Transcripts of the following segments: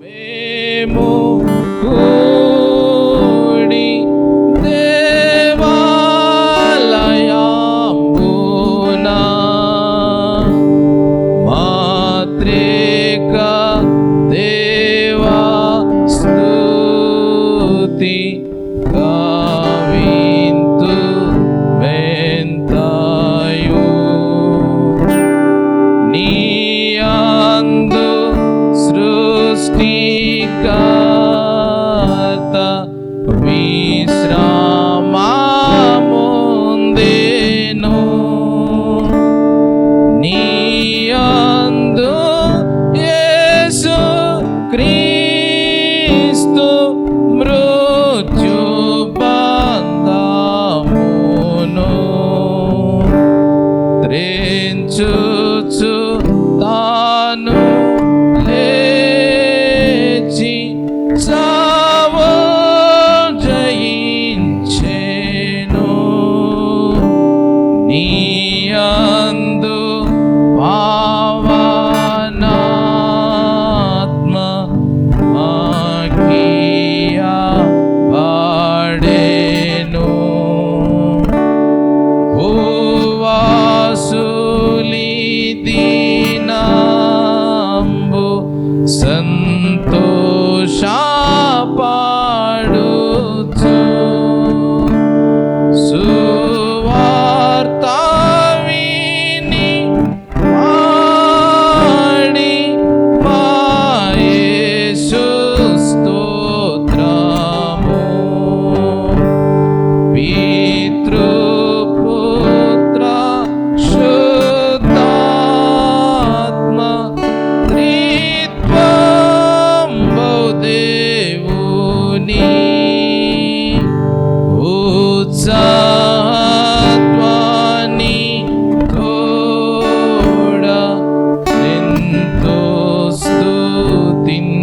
మేము కూడి దేవాలయంబున మాత్రేక దేవా స్తుతి గావింతు మెంతయు నీయందు సృష్టికర్త విశ్రామముందెను నీయందు యేసు క్రీస్తు మృత్యు బంధమును త్రెంచుచు తాను లేచి చావు జయించెను నీయందు పావనాత్మ ఆకియబడెను భూవాసులి దీనంబు సంతోషపడుచు సువార్త విని పాడి మా యేసు స్తోత్రము పితృపుత్ర శుద్ధాత్మ త్రిత్వం బహుదేవుని ఉత్సాహత్వాని తోడ ఎంతో స్తుతింతురు.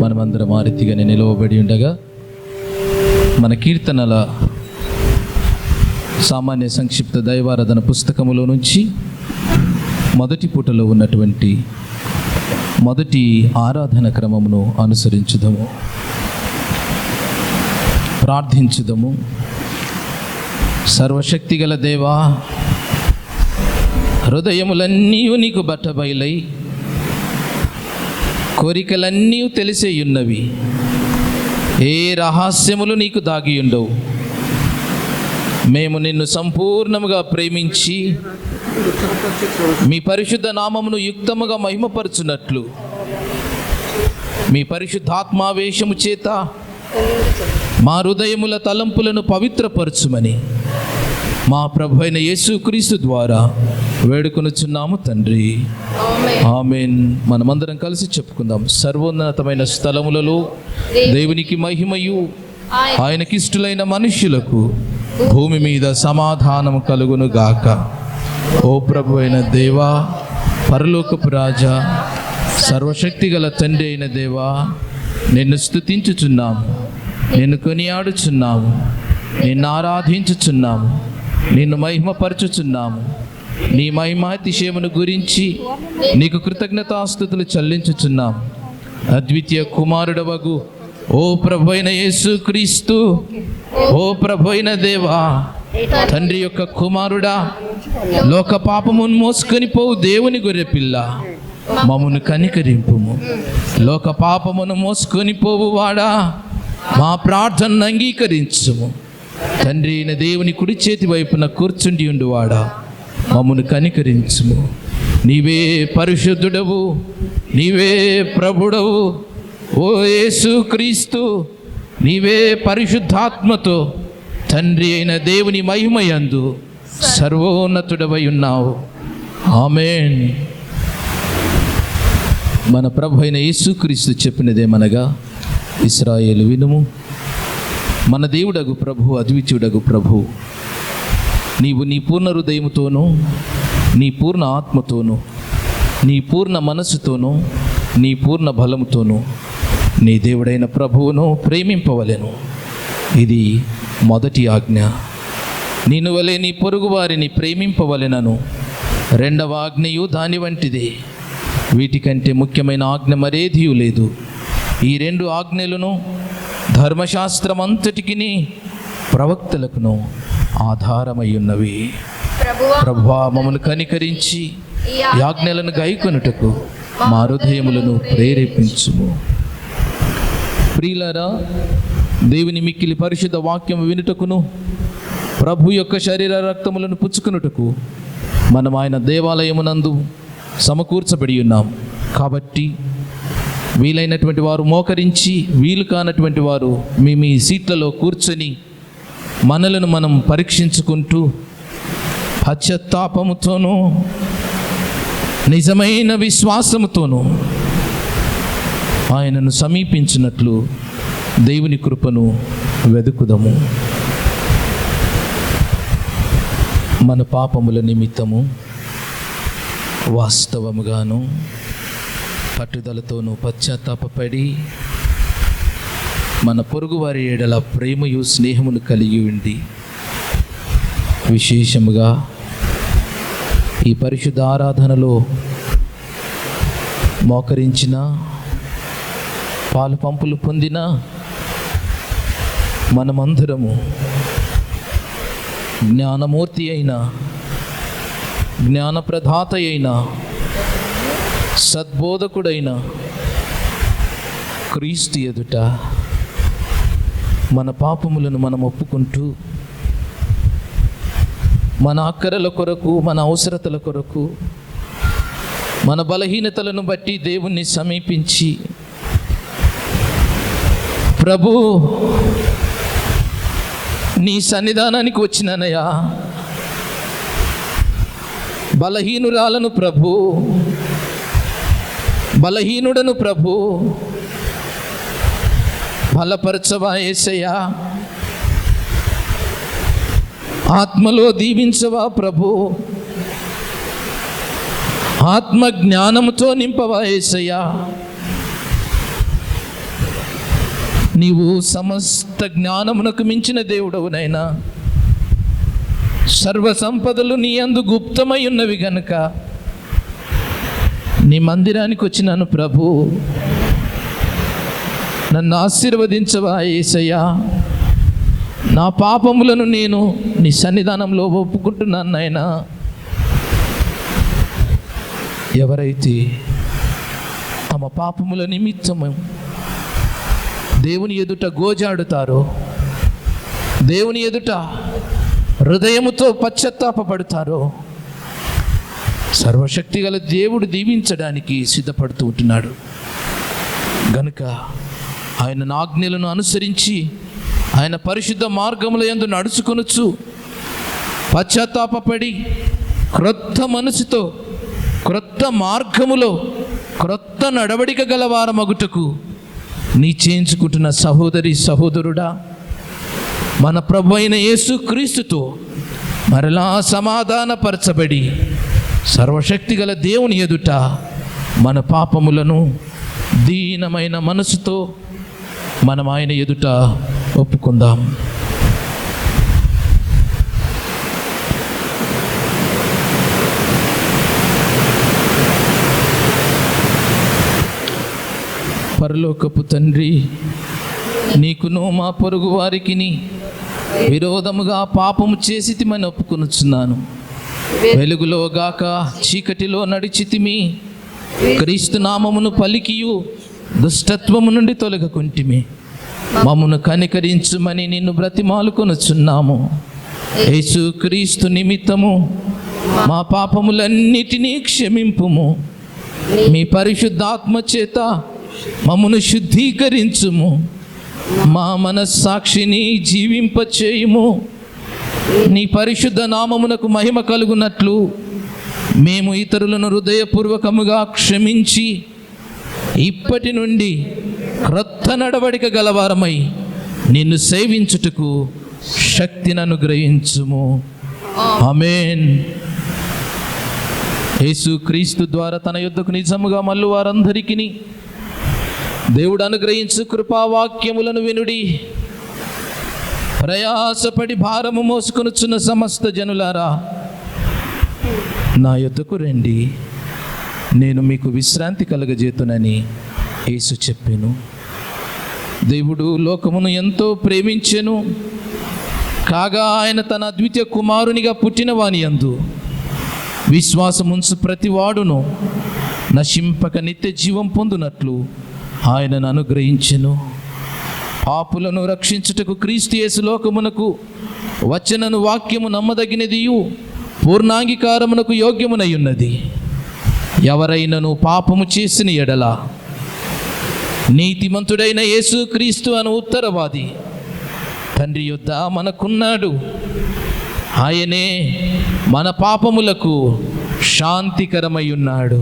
మనమందరం ఆ రీతిగానే నిలవబడి ఉండగా మన కీర్తనల సామాన్య సంక్షిప్త దైవారాధన పుస్తకములో నుంచి మొదటి పూటలో ఉన్నటువంటి మొదటి ఆరాధన క్రమమును అనుసరించుదము, ప్రార్థించుదము. సర్వశక్తిగల దేవా, హృదయములన్నీ నీకు బట్టబయలై కోరికలన్నీ తెలిసేయున్నవి, ఏ రహస్యములు నీకు దాగి ఉండవు. మేము నిన్ను సంపూర్ణముగా ప్రేమించి మీ పరిశుద్ధ నామమును యుక్తముగా మహిమపరచునట్లు మీ పరిశుద్ధాత్మావేశము చేత మా హృదయముల తలంపులను పవిత్రపరచుమని మా ప్రభు అయిన యేసుక్రీస్తు ద్వారా వేడుకొనుచున్నాము తండ్రి, ఆమేన్. మనమందరం కలిసి చెప్పుకుందాం. సర్వోన్నతమైన స్థలములలో దేవునికి మహిమయు, ఆయనకిష్టులైన మనుష్యులకు భూమి మీద సమాధానము కలుగును గాక. ఓ ప్రభు అయిన దేవా, పరలోకపు రాజా, సర్వశక్తిగల తండ్రి అయిన దేవా, నిన్ను స్తుతించుచున్నాము, నిన్ను కొనియాడుచున్నాము, నిన్ను ఆరాధించుచున్నాము, నిన్ను మహిమపరచుచున్నాము. నీ మహిమాతిశయమును గురించి నీకు కృతజ్ఞతాస్తుతులు చెల్లించుచున్నాము. అద్వితీయ కుమారుడవగు ఓ ప్రభు అయిన యేసుక్రీస్తు, ఓ ప్రభు అయిన దేవా, తండ్రి యొక్క కుమారుడా, లోక పాపమును మోసుకొని పోవు దేవుని గొర్రెపిల్ల, మమ్మును కనికరింపుము. లోక పాపమును మోసుకొని పోవు వాడా, మా ప్రార్థనను అంగీకరించుము. తండ్రి అయిన దేవుని కుడి చేతి వైపున కూర్చుండి ఉండువాడా, మమ్మును కనికరించుము. నీవే పరిశుద్ధుడవు, నీవే ప్రభుడవు. ఓ యేసుక్రీస్తు, నీవే పరిశుద్ధాత్మతో తండ్రి అయిన దేవుని మహిమయందు సర్వోన్నతుడవై ఉన్నావు. ఆమేన్. మన ప్రభు అయిన యేసుక్రీస్తు చెప్పినదేమనగా, ఇశ్రాయేలు వినుము, మన దేవుడగు ప్రభు, అద్వితీయుడగు ప్రభు, నీవు నీ పూర్ణ హృదయముతోనూ, నీ పూర్ణ ఆత్మతోనూ, నీ పూర్ణ మనస్సుతోనూ, నీ పూర్ణ బలముతోనూ నీ దేవుడైన ప్రభువును ప్రేమింపవలెను. ఇది మొదటి ఆజ్ఞ. నిన్ను వలె నీ పొరుగు వారిని ప్రేమింపవలెనను రెండవ ఆజ్ఞయు దాని వంటిదే. వీటికంటే ముఖ్యమైన ఆజ్ఞ మరేదియూ లేదు. ఈ రెండు ఆజ్ఞలను ధర్మశాస్త్రం అంతటికి ప్రవక్తలకును ఆధారమై ఉన్నవి. ప్రభువా, మమ్మను కనికరించి ఈ ఆజ్ఞలను గైకొనుటకు మా హృదయములను ప్రేరేపించుము. ప్రియులారా, దేవుని మిక్కిలి పరిశుద్ధ వాక్యం వినుటకును ప్రభు యొక్క శరీర రక్తములను పుచ్చుకునుటకు మనం ఆయన దేవాలయమునందు సమకూర్చబడి ఉన్నాం. కాబట్టి వీలైనటువంటి వారు మోకరించి, వీలు కానటువంటి వారు మీ సీట్లలో కూర్చొని మనలను మనం పరీక్షించుకుంటూ పశ్చాత్తాపముతోనూ నిజమైన విశ్వాసముతోనూ ఆయనను సమీపించినట్లు దేవుని కృపను వెదుకుదము. మన పాపముల నిమిత్తము వాస్తవముగాను పట్టుదలతోనూ పశ్చాత్తాపపడి మన పొరుగువారి ఎడల ప్రేమయు స్నేహమును కలిగి ఉండి విశేషముగా ఈ పరిశుద్ధ ఆరాధనలో మోకరించిన, పాలు పంపులు పొందిన మనమందరము జ్ఞానమూర్తి అయిన, జ్ఞానప్రదాత అయిన, సద్బోధకుడైన క్రీస్తు ఎదుట మన పాపములను మనం ఒప్పుకుంటూ మన అక్కరల కొరకు, మన అవసరతల కొరకు, మన బలహీనతలను బట్టి దేవుణ్ణి సమీపించి, ప్రభు నీ సన్నిధానానికి వచ్చినానయ్యా, బలహీనురాలను ప్రభు, బలహీనుడను ప్రభు, బలపరచవా యేసయ్యా, ఆత్మలో దీవించవా ప్రభు, ఆత్మ జ్ఞానముతో నింపవా యేసయ్యా. నీవు సమస్త జ్ఞానమునకు మించిన దేవుడవునైనా, సర్వ సంపదలు నీ యందు గుప్తమై ఉన్నవి గనుక నీ మందిరానికి వచ్చినాను ప్రభు, నన్ను ఆశీర్వదించవా యేసయ్యా. నా పాపములను నేను నీ సన్నిధానంలో ఒప్పుకుంటున్నాను నాయనా. ఎవరైతే తమ పాపముల నిమిత్తము దేవుని ఎదుట గోజాడుతారో, దేవుని ఎదుట హృదయముతో పశ్చాత్తాపపడతారో, సర్వశక్తిగల దేవుడు దీవించడానికి సిద్ధపడుతూ ఉంటున్నాడు. గనుక ఆయన ఆజ్ఞలను అనుసరించి ఆయన పరిశుద్ధ మార్గముల యందు నడుచుకొనుచు పశ్చాత్తాపపడి క్రొత్త మనసుతో, క్రొత్త మార్గములో, క్రొత్త నడవడిక గలవారమగుటకు నీ చేయించుకుంటున్న సహోదరి సహోదరుడా, మన ప్రభు అయిన యేసు క్రీస్తుతో మరలా సమాధానపరచబడి సర్వశక్తి గల దేవుని ఎదుట మన పాపములను దీనమైన మనసుతో మనం ఆయన ఎదుట ఒప్పుకుందాం. పరలోకపు తండ్రి, నీకును మా పొరుగు వారికి విరోధముగా పాపము చేసితిమని ఒప్పుకొనుచున్నాను. వెలుగులో గాక చీకటిలో నడిచితిమి, క్రీస్తు నామమును పలికియు దుష్టత్వము నుండి తొలగకుంటిమి. మమ్మను కనికరించుమని నిన్ను బ్రతిమాలుకొనుచున్నాము. యేసు క్రీస్తు నిమిత్తము మా పాపములన్నిటినీ క్షమింపుము. మీ పరిశుద్ధాత్మ చేత మమ్మను శుద్ధీకరించుము. మా మనస్సాక్షిని జీవింపచేయుము. నీ పరిశుద్ధ నామమునకు మహిమ కలుగునట్లు మేము ఇతరులను హృదయపూర్వకముగా క్షమించి ఇప్పటి నుండి క్రొత్త నడవడిక గలవారమై నిన్ను సేవించుటకు శక్తిని అనుగ్రహించుము. ఆమేన్. యేసు క్రీస్తు ద్వారా తన యొద్దకు నిజముగా మల్లు వారందరికీ దేవుడు అనుగ్రహించు కృపావాక్యములను వినుడి. ప్రయాసపడి భారము మోసుకొనుచున్న సమస్త జనులారా, నా యొద్దకు రండి, నేను మీకు విశ్రాంతి కలగజేతునని యేసు చెప్పెను. దేవుడు లోకమును ఎంతో ప్రేమించెను, కాగా ఆయన తన అద్వితీయ కుమారునిగా పుట్టిన వాని యందు విశ్వాసముంచు ప్రతివాడును నశింపక నిత్య జీవం పొందునట్లు ఆయనను అనుగ్రహించెను. పాపులను రక్షించుటకు క్రీస్తు యేసు లోకమునకు వచ్చనను వాక్యము నమ్మదగినదియు పూర్ణాంగీకారమునకు యోగ్యమునయున్నది. ఎవరైనను పాపము చేసిన ఎడల నీతిమంతుడైన యేసు క్రీస్తు అను ఉత్తరవాది తండ్రి యొద్ద మనకున్నాడు. ఆయనే మన పాపములకు శాంతికరమై ఉన్నాడు.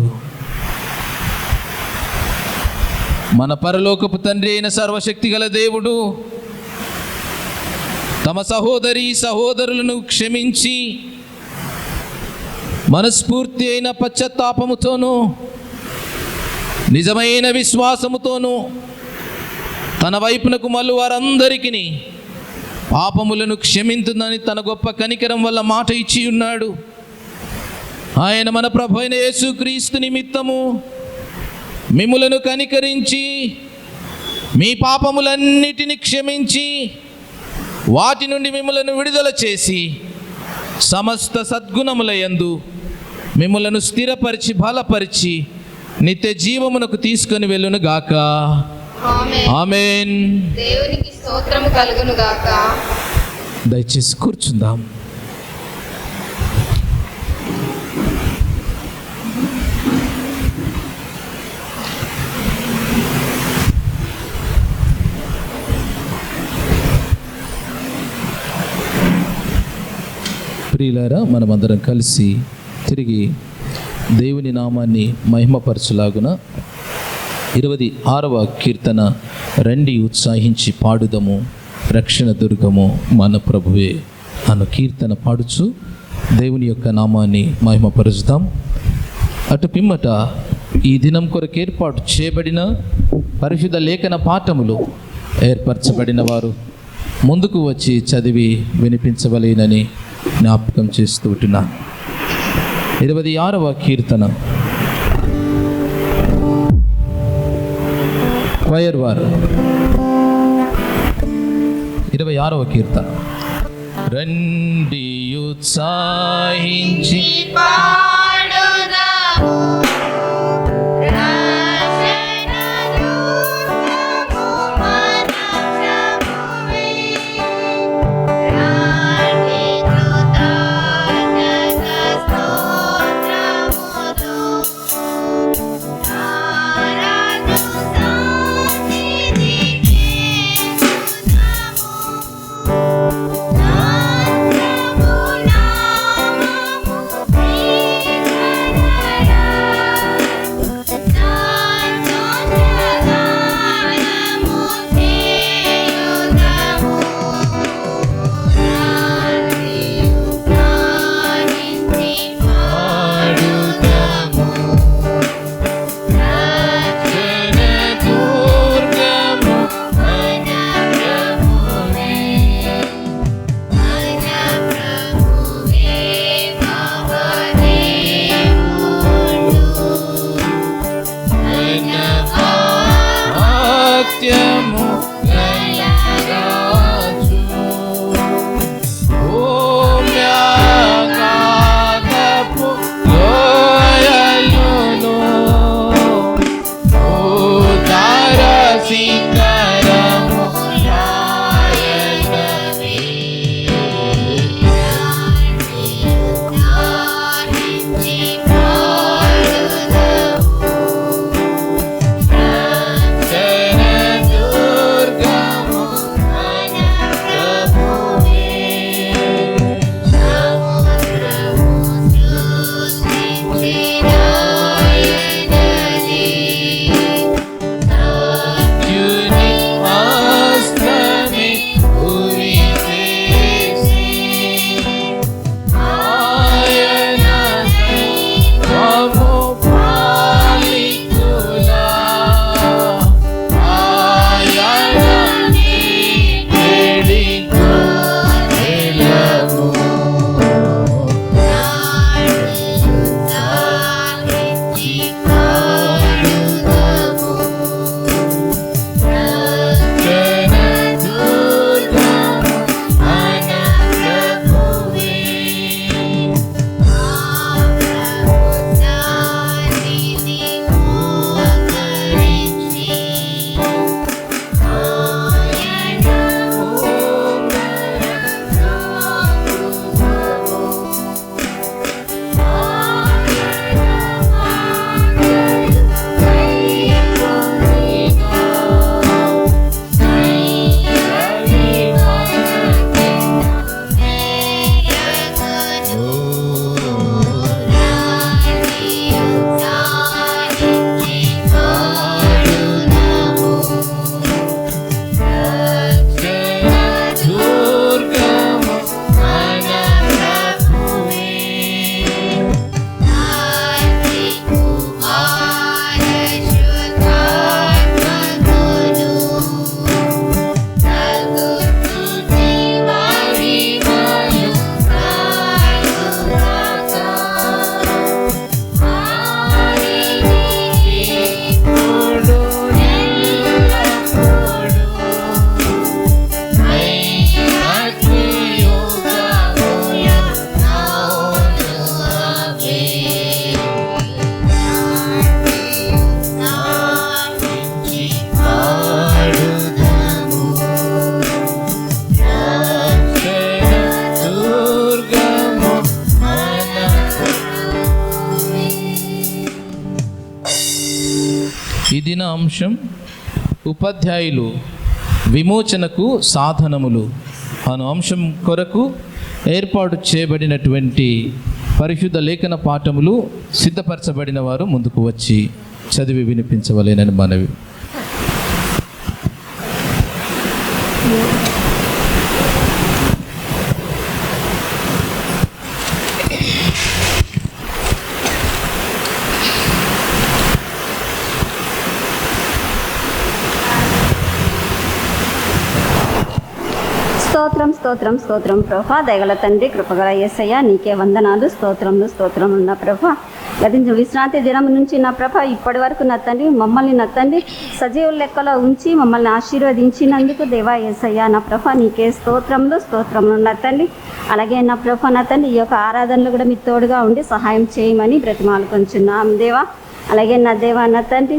మన పరలోకపు తండ్రి అయిన సర్వశక్తి గల దేవుడు తమ సహోదరులను క్షమించి మనస్ఫూర్తి అయిన పశ్చాత్తాపముతోనూ నిజమైన విశ్వాసముతోనూ తన వైపునకు మళ్ళీ వారందరికీ పాపములను క్షమించునని తన గొప్ప కనికరం వల్ల మాట ఇచ్చి ఉన్నాడు. ఆయన మన ప్రభు అయిన యేసుక్రీస్తు నిమిత్తము మిమ్ములను కనికరించి మీ పాపములన్నిటిని క్షమించి వాటి నుండి మిమ్ములను విడుదల చేసి సమస్త సద్గుణములయందు మిమ్ములను స్థిరపరిచి బలపరిచి నిత్య జీవమునకు తీసుకొని వెళ్ళును గాక. ఆమేన్. దేవునికి స్తోత్రము కలుగును గాక. దయచేసి కూర్చుందాం. ప్రియులారా, మనమందరం కలిసి తిరిగి దేవుని నామాన్ని మహిమపరచులాగున 26వ కీర్తన రండి ఉత్సాహించి పాడుదము, రక్షణ దుర్గము మన ప్రభువే అను కీర్తన పాడుచు దేవుని యొక్క నామాన్ని మహిమపరుచుదాం. అటు పిమ్మట ఈ దినం కొరకు ఏర్పాటు చేయబడిన పరిశుద్ధ లేఖన పాఠములు ఏర్పరచబడిన వారు ముందుకు వచ్చి చదివి వినిపించవలేనని జ్ఞాపకం చేస్తూ ఉంటున్నాను. 26వ కీర్తన క్వయర్ వారు 26వ కీర్తన. రండి ఉత్సాహించి అంశం ఉపాధ్యాయులు విమోచనకు సాధనములు అను అంశం కొరకు ఏర్పాటు చేయబడినటువంటి పరిశుద్ధ లేఖన పాఠములు సిద్ధపరచబడిన వారు ముందుకు వచ్చి చదివి వినిపించవలేనని మనవి. స్తోత్రం స్తోత్రం స్తోత్రం ప్రభా, దయగల తండ్రి, కృపగల యేసయ్య, నీకే వందనాలు, స్తోత్రం నా ప్రభా. గతించిన విశ్రాంతి దినం నుంచి నా ప్రభ ఇప్పటి వరకు నా తండ్రి మమ్మల్ని నా తండ్రి సజీవుల లెక్కలో ఉంచి మమ్మల్ని ఆశీర్వదించినందుకు దేవా యేసయ్య నా ప్రభ నీకే స్తోత్రములు నా తండ్రి. అలాగే నా ప్రభ నా తండ్రి ఈ యొక్క ఆరాధనలు కూడా మీ తోడుగా ఉండి సహాయం చేయమని బ్రతిమాలుకొంచున్నాం దేవా. అలాగే నా దేవా నా తండ్రి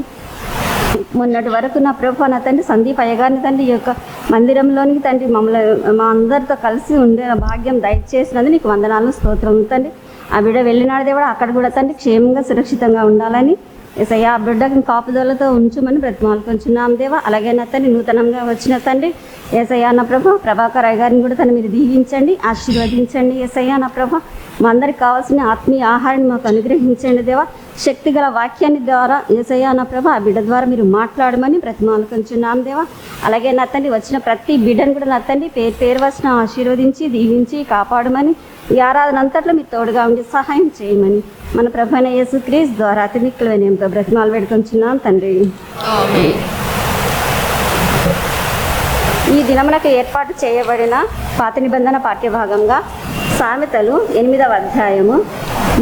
మొన్నటి వరకు నా ప్రభు నా తండ్రి సందీప్ అయ్యగారిని తండ్రి ఈ యొక్క మందిరంలోనికి తండ్రి మమ్మల్ని మా అందరితో కలిసి ఉండే భాగ్యం దయచేసినందుకు నీకు వందనాలు, స్తోత్రం తండ్రి. ఆ బిడ్డ వెళ్ళినాడు దేవుడు అక్కడ కూడా తండ్రి క్షేమంగా సురక్షితంగా ఉండాలని యేసయ్య ఆ బిడ్డకి కాపుదలతో ఉంచుమని బ్రతిమాలుకొంచున్నాం దేవా. అలాగే నా తండ్రి నూతనంగా వచ్చిన తండ్రి యేసయ్య నా ప్రభ ప్రభాకర్ అయ్య గారిని కూడా తను మీరు దీవించండి, ఆశీర్వదించండి యేసయ్య నా ప్రభ. మా అందరికి కావాల్సిన ఆత్మీయ ఆహారాన్ని మాకు అనుగ్రహించండి దేవా. శక్తి గల వాక్యాన్ని ద్వారా యేసయ్య నా ప్రభ ఆ బిడ్డ ద్వారా మీరు మాట్లాడమని బ్రతిమాలుకొంచున్నాం దేవా. అలాగే నా తండ్రి వచ్చిన ప్రతి బిడ్డను కూడా నా తండ్రి పేరు వచ్చిన ఆశీర్వదించి దీవించి కాపాడమని ఈ ఆరాధన అంతట్లో మీరు తోడుగా ఉండి సహాయం చేయమని మన ప్రభు అయిన యేసుక్రీస్తు ద్వారా అతి మిక్కులైన బ్రతిమాలు వేడుకొంచున్నాం తండ్రి. ఈ దినములకు ఏర్పాటు చేయబడిన పాత నిబంధన పాఠ్యభాగంగా సామెతలు 8వ అధ్యాయము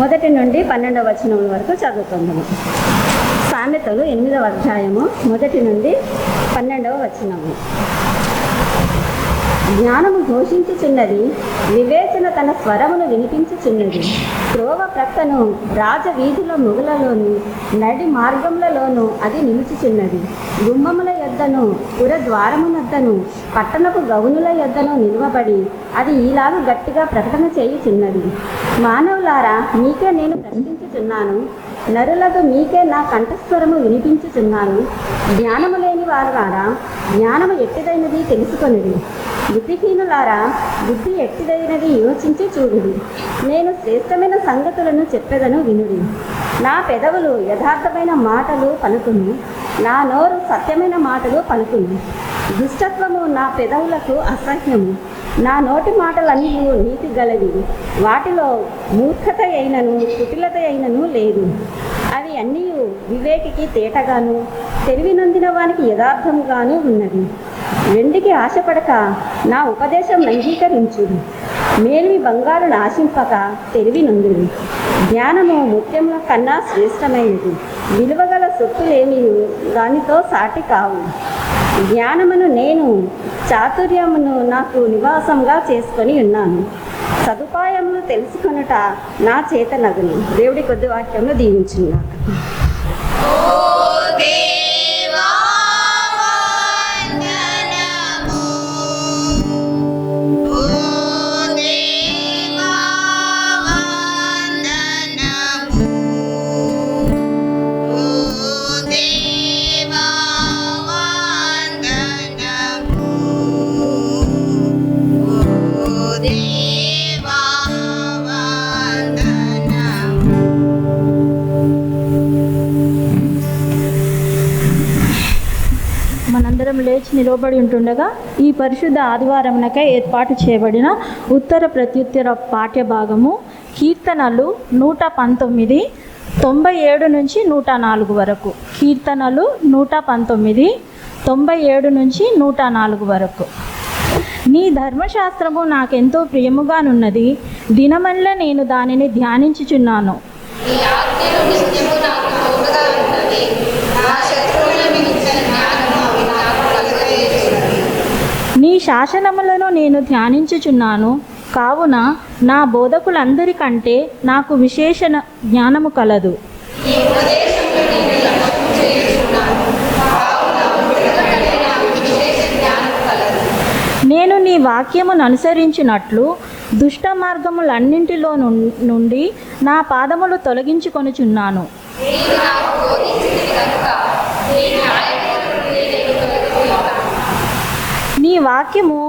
1 నుండి 12వ వచనం వరకు చదువుకుందాము. సామెతలు 8వ అధ్యాయము 1 నుండి 12వ వచనము. జ్ఞానము ఘోషించుచున్నది, వివేచన తన స్వరమును వినిపించుచున్నది. త్రోవ ప్రక్కను రాజవీధుల ముగులలోను నడి మార్గములలోను అది నిలుచుచున్నది. గుమ్మముల యొద్దను పురద్వారమునొద్దను పట్టణపు గౌనుల యొద్దను నిలువబడి అది ఈలాగు గట్టిగా ప్రకటన చేయుచున్నది. మానవులారా, మీకే నేను ప్రశ్నించుచున్నాను, నరులకు మీకే నా కంఠస్వరము వినిపించుచున్నాను. జ్ఞానము లేని వారులారా, జ్ఞానము ఎట్టిదైనది తెలుసుకొనిది. బుద్ధిహీనులారా, బుద్ధి ఎట్టిదైనది యోచించి చూడుడి. నేను శ్రేష్టమైన సంగతులను చెప్పెదను వినుడి. నా పెదవులు యథార్థమైన మాటలు పలుకును, నా నోరు సత్యమైన మాటలు పలుకును. దుష్టత్వము నా పెదవులకు అసహ్యము, నా నోటి మాటలన్నీ నీతి గలవి. వాటిలో మూర్ఖత అయినను కుటిలత అయినను లేదు. అవి అన్నీ వివేకికి తేటగాను తెలివి నొందిన వానికి యథార్థముగాను ఉన్నది. వెండికి ఆశపడక నా ఉపదేశం అంగీకరించుడు. మేలిమి బంగారును ఆశింపక తెలివి నొందుడు. జ్ఞానము ముత్యముల కన్నా శ్రేష్టమైనది. విలువగల సొత్తులేమి దానితో సాటి కావు. జ్ఞానమును నేను చాతుర్యమును నాకు నివాసంగా చేసుకొని ఉన్నాను. సదుపాయములు తెలుసుకొనుట నా చేతనగును. దేవుడి కొద్ది వాక్యంలో దీవించున్నాను. మనందరం లేచి నిలవబడి ఉంటుండగా ఈ పరిశుద్ధ ఆదివారమునకై ఏర్పాటు చేయబడిన ఉత్తర ప్రత్యుత్తర పాఠ్య భాగము కీర్తనలు 119 97 నుంచి 104 వరకు. కీర్తనలు 119 97 నుంచి 104 వరకు. నీ ధర్మశాస్త్రము నాకెంతో ప్రియముగానున్నది, దినమల్లా నేను దానిని ధ్యానించుచున్నాను. నీ శాసనములను నేను ధ్యానించుచున్నాను, కావున నా బోధకులందరికంటే నాకు విశేష జ్ఞానము కలదు. నేను నీ వాక్యమును అనుసరించినట్లు దుష్ట మార్గములన్నింటిలో నుండి నా పాదములు తొలగించుకొనుచున్నాను. నీ వాక్యము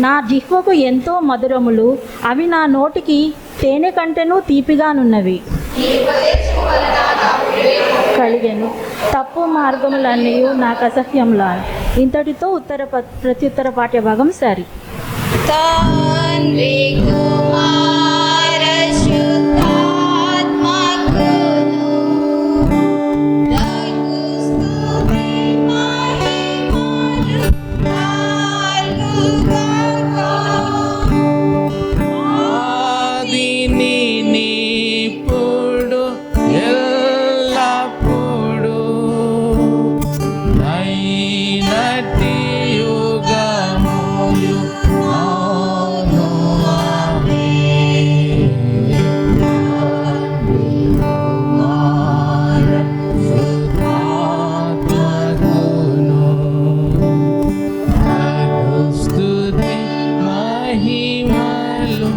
నా జిహ్వకు ఎంతో మధురములు, అవి నా నోటికి తేనె కంటెను తీపిగానున్నవి. కలిగెను తప్పు మార్గములన్నీ నాకు అసహ్యంలా. ఇంతటితో ప్రత్యుత్తర పాఠ్య భాగం సరి. తండ్రి కుమార శుద్ధాత్మకును దగు స్తుతి మహిమలు కలుగుగాక. ఆదిని నిప్పుడు ఎల్లప్పుడు నైనటి యుగములు అవును ఆమేన్. కుమార శుద్ధాత్మకును దగు స్తుతి మహిమలు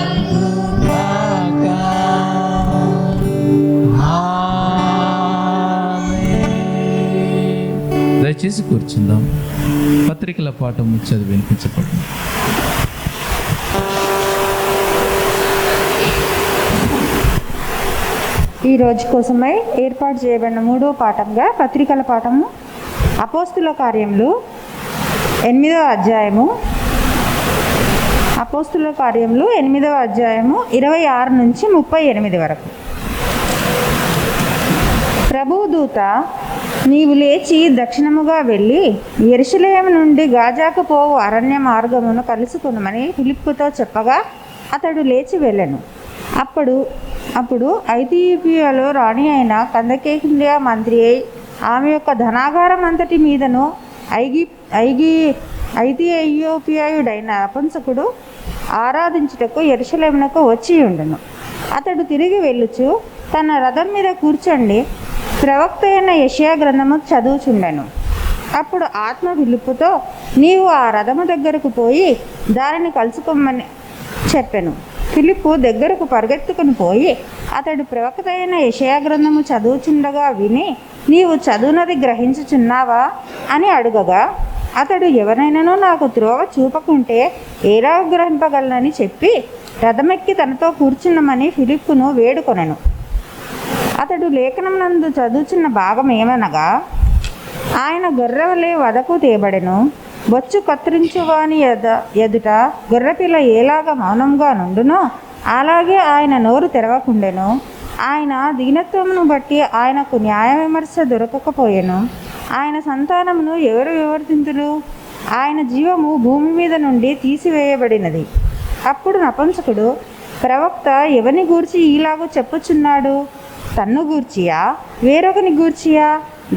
కలుగుగాక. ఆమేన్. దయచేసి కూర్చుందాం. పత్రికల పాఠం చదివి వినిపించబడింది. ఈ రోజు కోసమై ఏర్పాటు చేయబడిన 3వ పాఠంగా పత్రికల పాఠము అపోస్తుల కార్యములు 8వ అధ్యాయము. అపోస్తుల కార్యములు 8వ అధ్యాయము 26 నుంచి 38 వరకు. ప్రభువు దూత, నీవు లేచి దక్షిణముగా వెళ్ళి యెరూషలేము నుండి గాజాకు పోవు అరణ్య మార్గమును కలుసుకునమని ఫిలిప్పుతో చెప్పగా అతడు లేచి వెళ్ళెను. అప్పుడు ఐథియోపియాలో రాణి అయిన కందకేకియా మంత్రి అయి ఆమె యొక్క ధనాగారం అంతటి మీదను ఐథియోపియాయుడైన నపుంసకుడు ఆరాధించుటకు యెరూషలేమునకు వచ్చి ఉండెను. అతడు తిరిగి వెళ్ళుచు తన రథం మీద కూర్చొని ప్రవక్త అయిన యెషయా గ్రంథము చదువుచుండెను. అప్పుడు ఆత్మ ఫిలిప్పుతో, నీవు ఆ రథము దగ్గరకు పోయి దానిని కలుసుకోమని చెప్పెను. ఫిలిప్పు దగ్గరకు పరిగెత్తుకుని పోయి అతడు ప్రవక్త అయిన యెషయా గ్రంథము చదువుచుండగా విని, నీవు చదువునది గ్రహించుచున్నావా అని అడుగగా అతడు, ఎవరైనానూ నాకు త్రోవ చూపకుంటే ఎలా గ్రహింపగలనని చెప్పి రథమెక్కి తనతో కూర్చున్నామని ఫిలిప్పును వేడుకొనెను. అతడు లేఖనం నందు చదువుచున్న భాగం ఏమనగా, ఆయన గొర్రెవలే వదకు తేబడెను, బొచ్చు కత్తిరించువాని ఎదుట గొర్రెపిల్ల ఏలాగా మౌనంగా నుండునో అలాగే ఆయన నోరు తెరవకుండెను. ఆయన దీనత్వమును బట్టి ఆయనకు న్యాయ విమర్శ దొరకకపోయెను. ఆయన సంతానమును ఎవరు వివర్తింతురు? ఆయన జీవము భూమి మీద నుండి తీసివేయబడినది. అప్పుడు నపుంసకుడు, ప్రవక్త ఎవని గూర్చి ఈలాగూ చెప్పుచున్నాడు? తన్ను గూర్చియా వేరొకని గూర్చియా?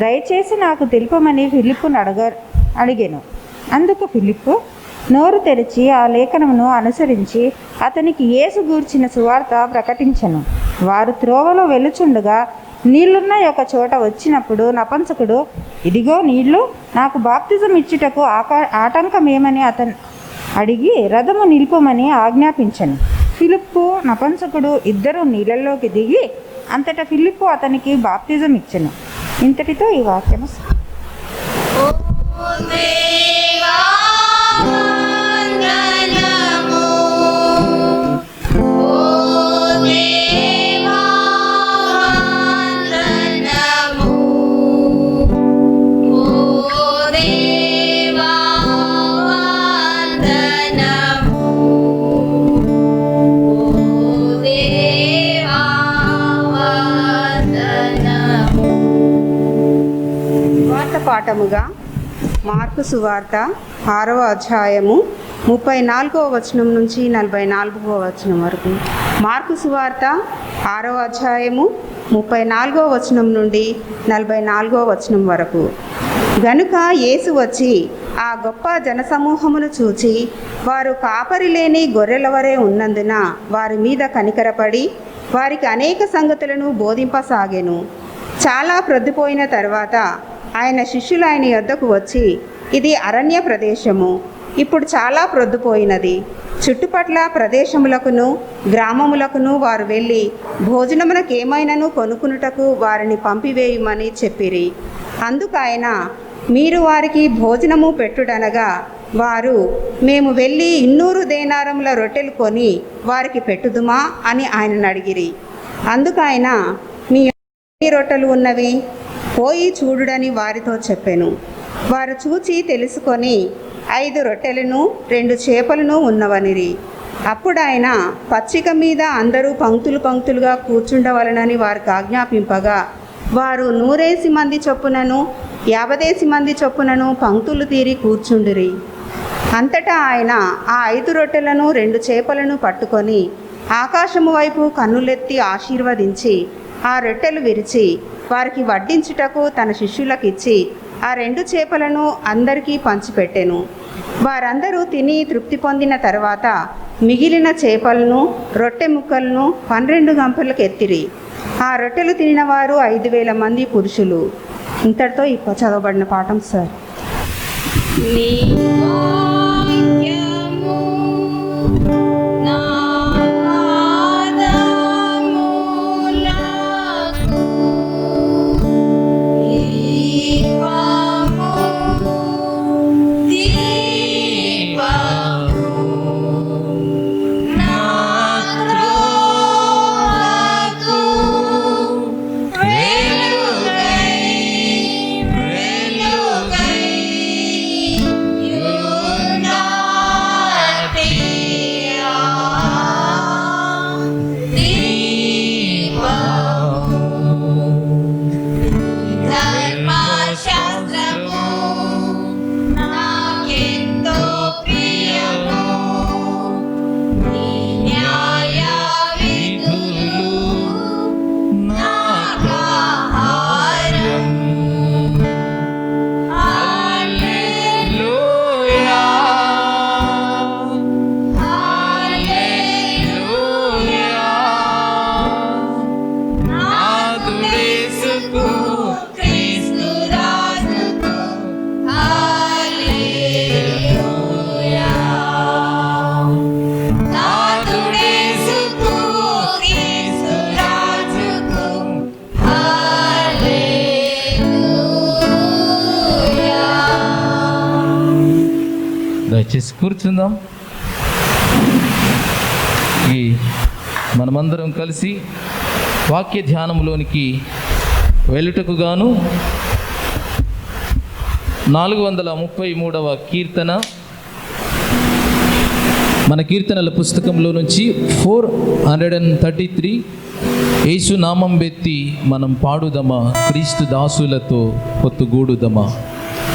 దయచేసి నాకు తెలుపమని ఫిలిప్పును అడిగెను. అందుకు ఫిలిప్పు నోరు తెరిచి ఆ లేఖనమును అనుసరించి అతనికి యేసు గూర్చిన సువార్త ప్రకటించెను. వారు త్రోవలో వెలుచుండగా నీళ్లున్న ఒక చోట వచ్చినప్పుడు నపుంసకుడు, ఇదిగో నీళ్లు, నాకు బాప్తిజం ఇచ్చుటకు ఆటంకమేమని అతను అడిగి రథము నిలుపమని ఆజ్ఞాపించెను. ఫిలిప్పు నపుంసకుడు ఇద్దరు నీళ్ళలోకి దిగి అంతటా ఫిలిప్పు అతనికి బాప్తిజం ఇచ్చెను. ఇంతటితో ఈ వాక్యము. పాఠముగా మార్కు సువార్త 6వ అధ్యాయము 34వ వచనం నుంచి 44వ వచనం వరకు. మార్కు సువార్త 6వ అధ్యాయము 34వ వచనం నుండి 44వ వచనం వరకు. గనుక యేసు వచ్చి ఆ గొప్ప జనసమూహమును చూచి వారు కాపరి లేని గొర్రెలవరే ఉన్నందున వారి మీద కనికరపడి వారికి అనేక సంగతులను బోధింపసాగెను. చాలా ప్రొద్దుపోయిన తర్వాత ఆయన శిష్యులు ఆయన యొద్దకు వచ్చి, ఇది అరణ్య ప్రదేశము, ఇప్పుడు చాలా ప్రొద్దుపోయినది. చుట్టుపట్ల ప్రదేశములకును గ్రామములకును వారు వెళ్ళి భోజనమునకేమైనను కొనుక్కునుటకు వారిని పంపివేయమని చెప్పిరి. అందుకైన మీరు వారికి భోజనము పెట్టుడనగా వారు, మేము వెళ్ళి 200 దేనారముల రొట్టెలు కొని వారికి పెట్టుదుమా అని ఆయనను అడిగిరి. అందుకైన, మీ ఎన్ని రొట్టెలు ఉన్నవి, పోయి చూడుడని వారితో చెప్పెను. వారు చూచి తెలుసుకొని 5 రొట్టెలను 2 చేపలను ఉన్నవనిరి. అప్పుడు ఆయన పచ్చిక మీద అందరూ పంక్తులు పంక్తులుగా కూర్చుండవలనని వారికి ఆజ్ఞాపింపగా వారు 100 మంది చొప్పునను 50 మంది చొప్పునను పంక్తులు తీరి కూర్చుండిరి. అంతటా ఆయన ఆ 5 రొట్టెలను 2 చేపలను పట్టుకొని ఆకాశము వైపు కన్నులెత్తి ఆశీర్వదించి ఆ రొట్టెలు విరిచి వారికి వడ్డించుటకు తన శిష్యులకిచ్చి ఆ 2 చేపలను అందరికీ పంచిపెట్టెను. వారందరూ తిని తృప్తి పొందిన తర్వాత మిగిలిన చేపలను రొట్టె ముక్కలను 12 గంపలకు ఎత్తిరి. ఆ రొట్టెలు తినిన వారు 5,000 మంది పురుషులు. ఇంతటితో ఇప్పుడు చదవబడిన పాఠం సార్. వాక్యము నాదములకు దీపము దీపము నా త్రోవకు వెలుగై ధర్మశాస్త్రము నాకెంతో ప్రియము, నీ న్యాయ విధులు నాకాహారం. హల్లెలూయా హల్లెలూయా నాదుడేసుకు క్రీస్తు రాజుకు హల్లెలూయా నాదుడేసుకు క్రీస్తు రాజుకు హల్లెలూయా. దయచేసి కూర్చుందాం. ఈ మనమందరం కలిసి వాక్య ధ్యానంలోనికి వెళ్ళుటకు గాను 433వ కీర్తన, మన కీర్తనల పుస్తకంలో నుంచి 433, యేసు నామం బెత్తి మనం పాడుదమా, క్రీస్తు దాసులతో పొత్తుగూడుదమా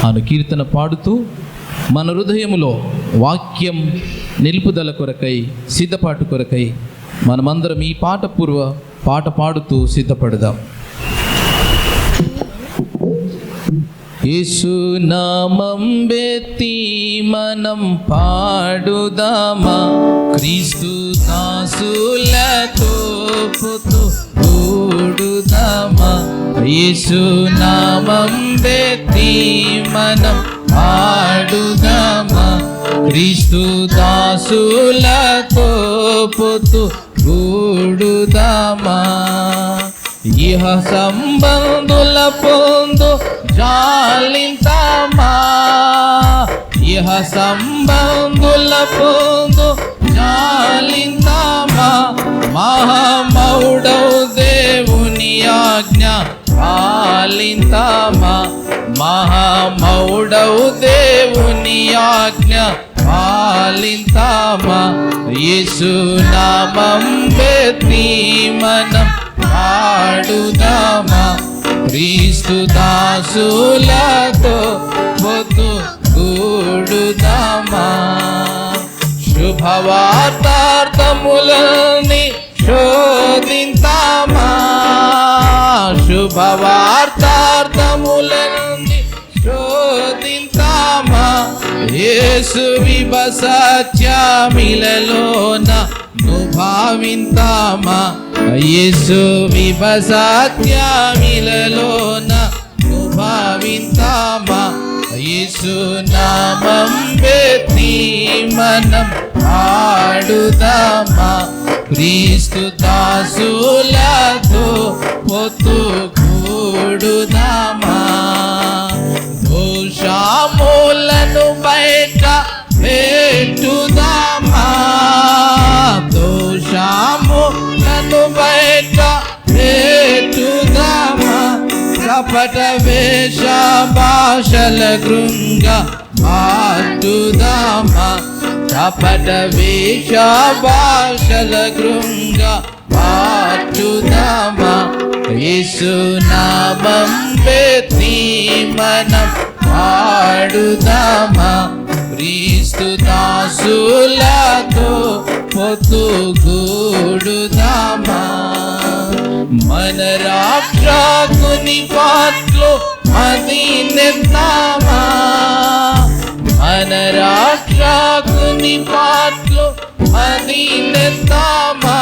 అను కీర్తన పాడుతూ మన హృదయములో వాక్యం నిలుపుదల కొరకై, సిద్ధపాటు కొరకై మనమందరం ఈ పాట పాడుతూ సిద్ధపడదాం. యేసు నామం బెత్తి మనం పాడుదామా, క్రీస్తు దాసులతో పొత్తుగూడుదామా. యేసు నామం బెత్తి మనం పాడుదామా, క్రీస్తు దాసులతో పొత్తుగూడుదామా. ఇహ సంబంధుల పొందు జాలింతామా, ఇహ సంబంధుల పొందు జాలింతామా. మహామౌడౌ దేవుని ఆజ్ఞ పాలింతామా, మహామౌడౌ దేవుని ఆజ్ఞ పాలింతామా. యేసు నామం బెత్తి మనం పాడుదామా, క్రీస్తు దాసులతో పొత్తుగూడుదామా. శుభవార్తార్థములని శోధింతామా, శుభవార్తార్థములని శోధింతామా. యేసు విభసత్యమిలలోన భావింతామా, యేసు విభసత్యమిలలోన భావింతామా. యేసు నామం బెత్తి మనం ఆడుదామా క్రీస్తు దాసులతో పొత్తు కూడుదామా దోషములను బయట పెట్టుదామా దోషములను బయట పెట్టుదామా కపట వేష భాషల కృంగ మాటుదామా కపట వేష భాషల కృంగ మాటుదామా యేసు నామం పెట్టి మనం పాడుదామా క్రీస్తు దాసులతో పొత్తుగూడుదామా మన రాక్షకుని పాటలు మదినెత్తామా మన రాక్షకుని పాటలు మదినెత్తామా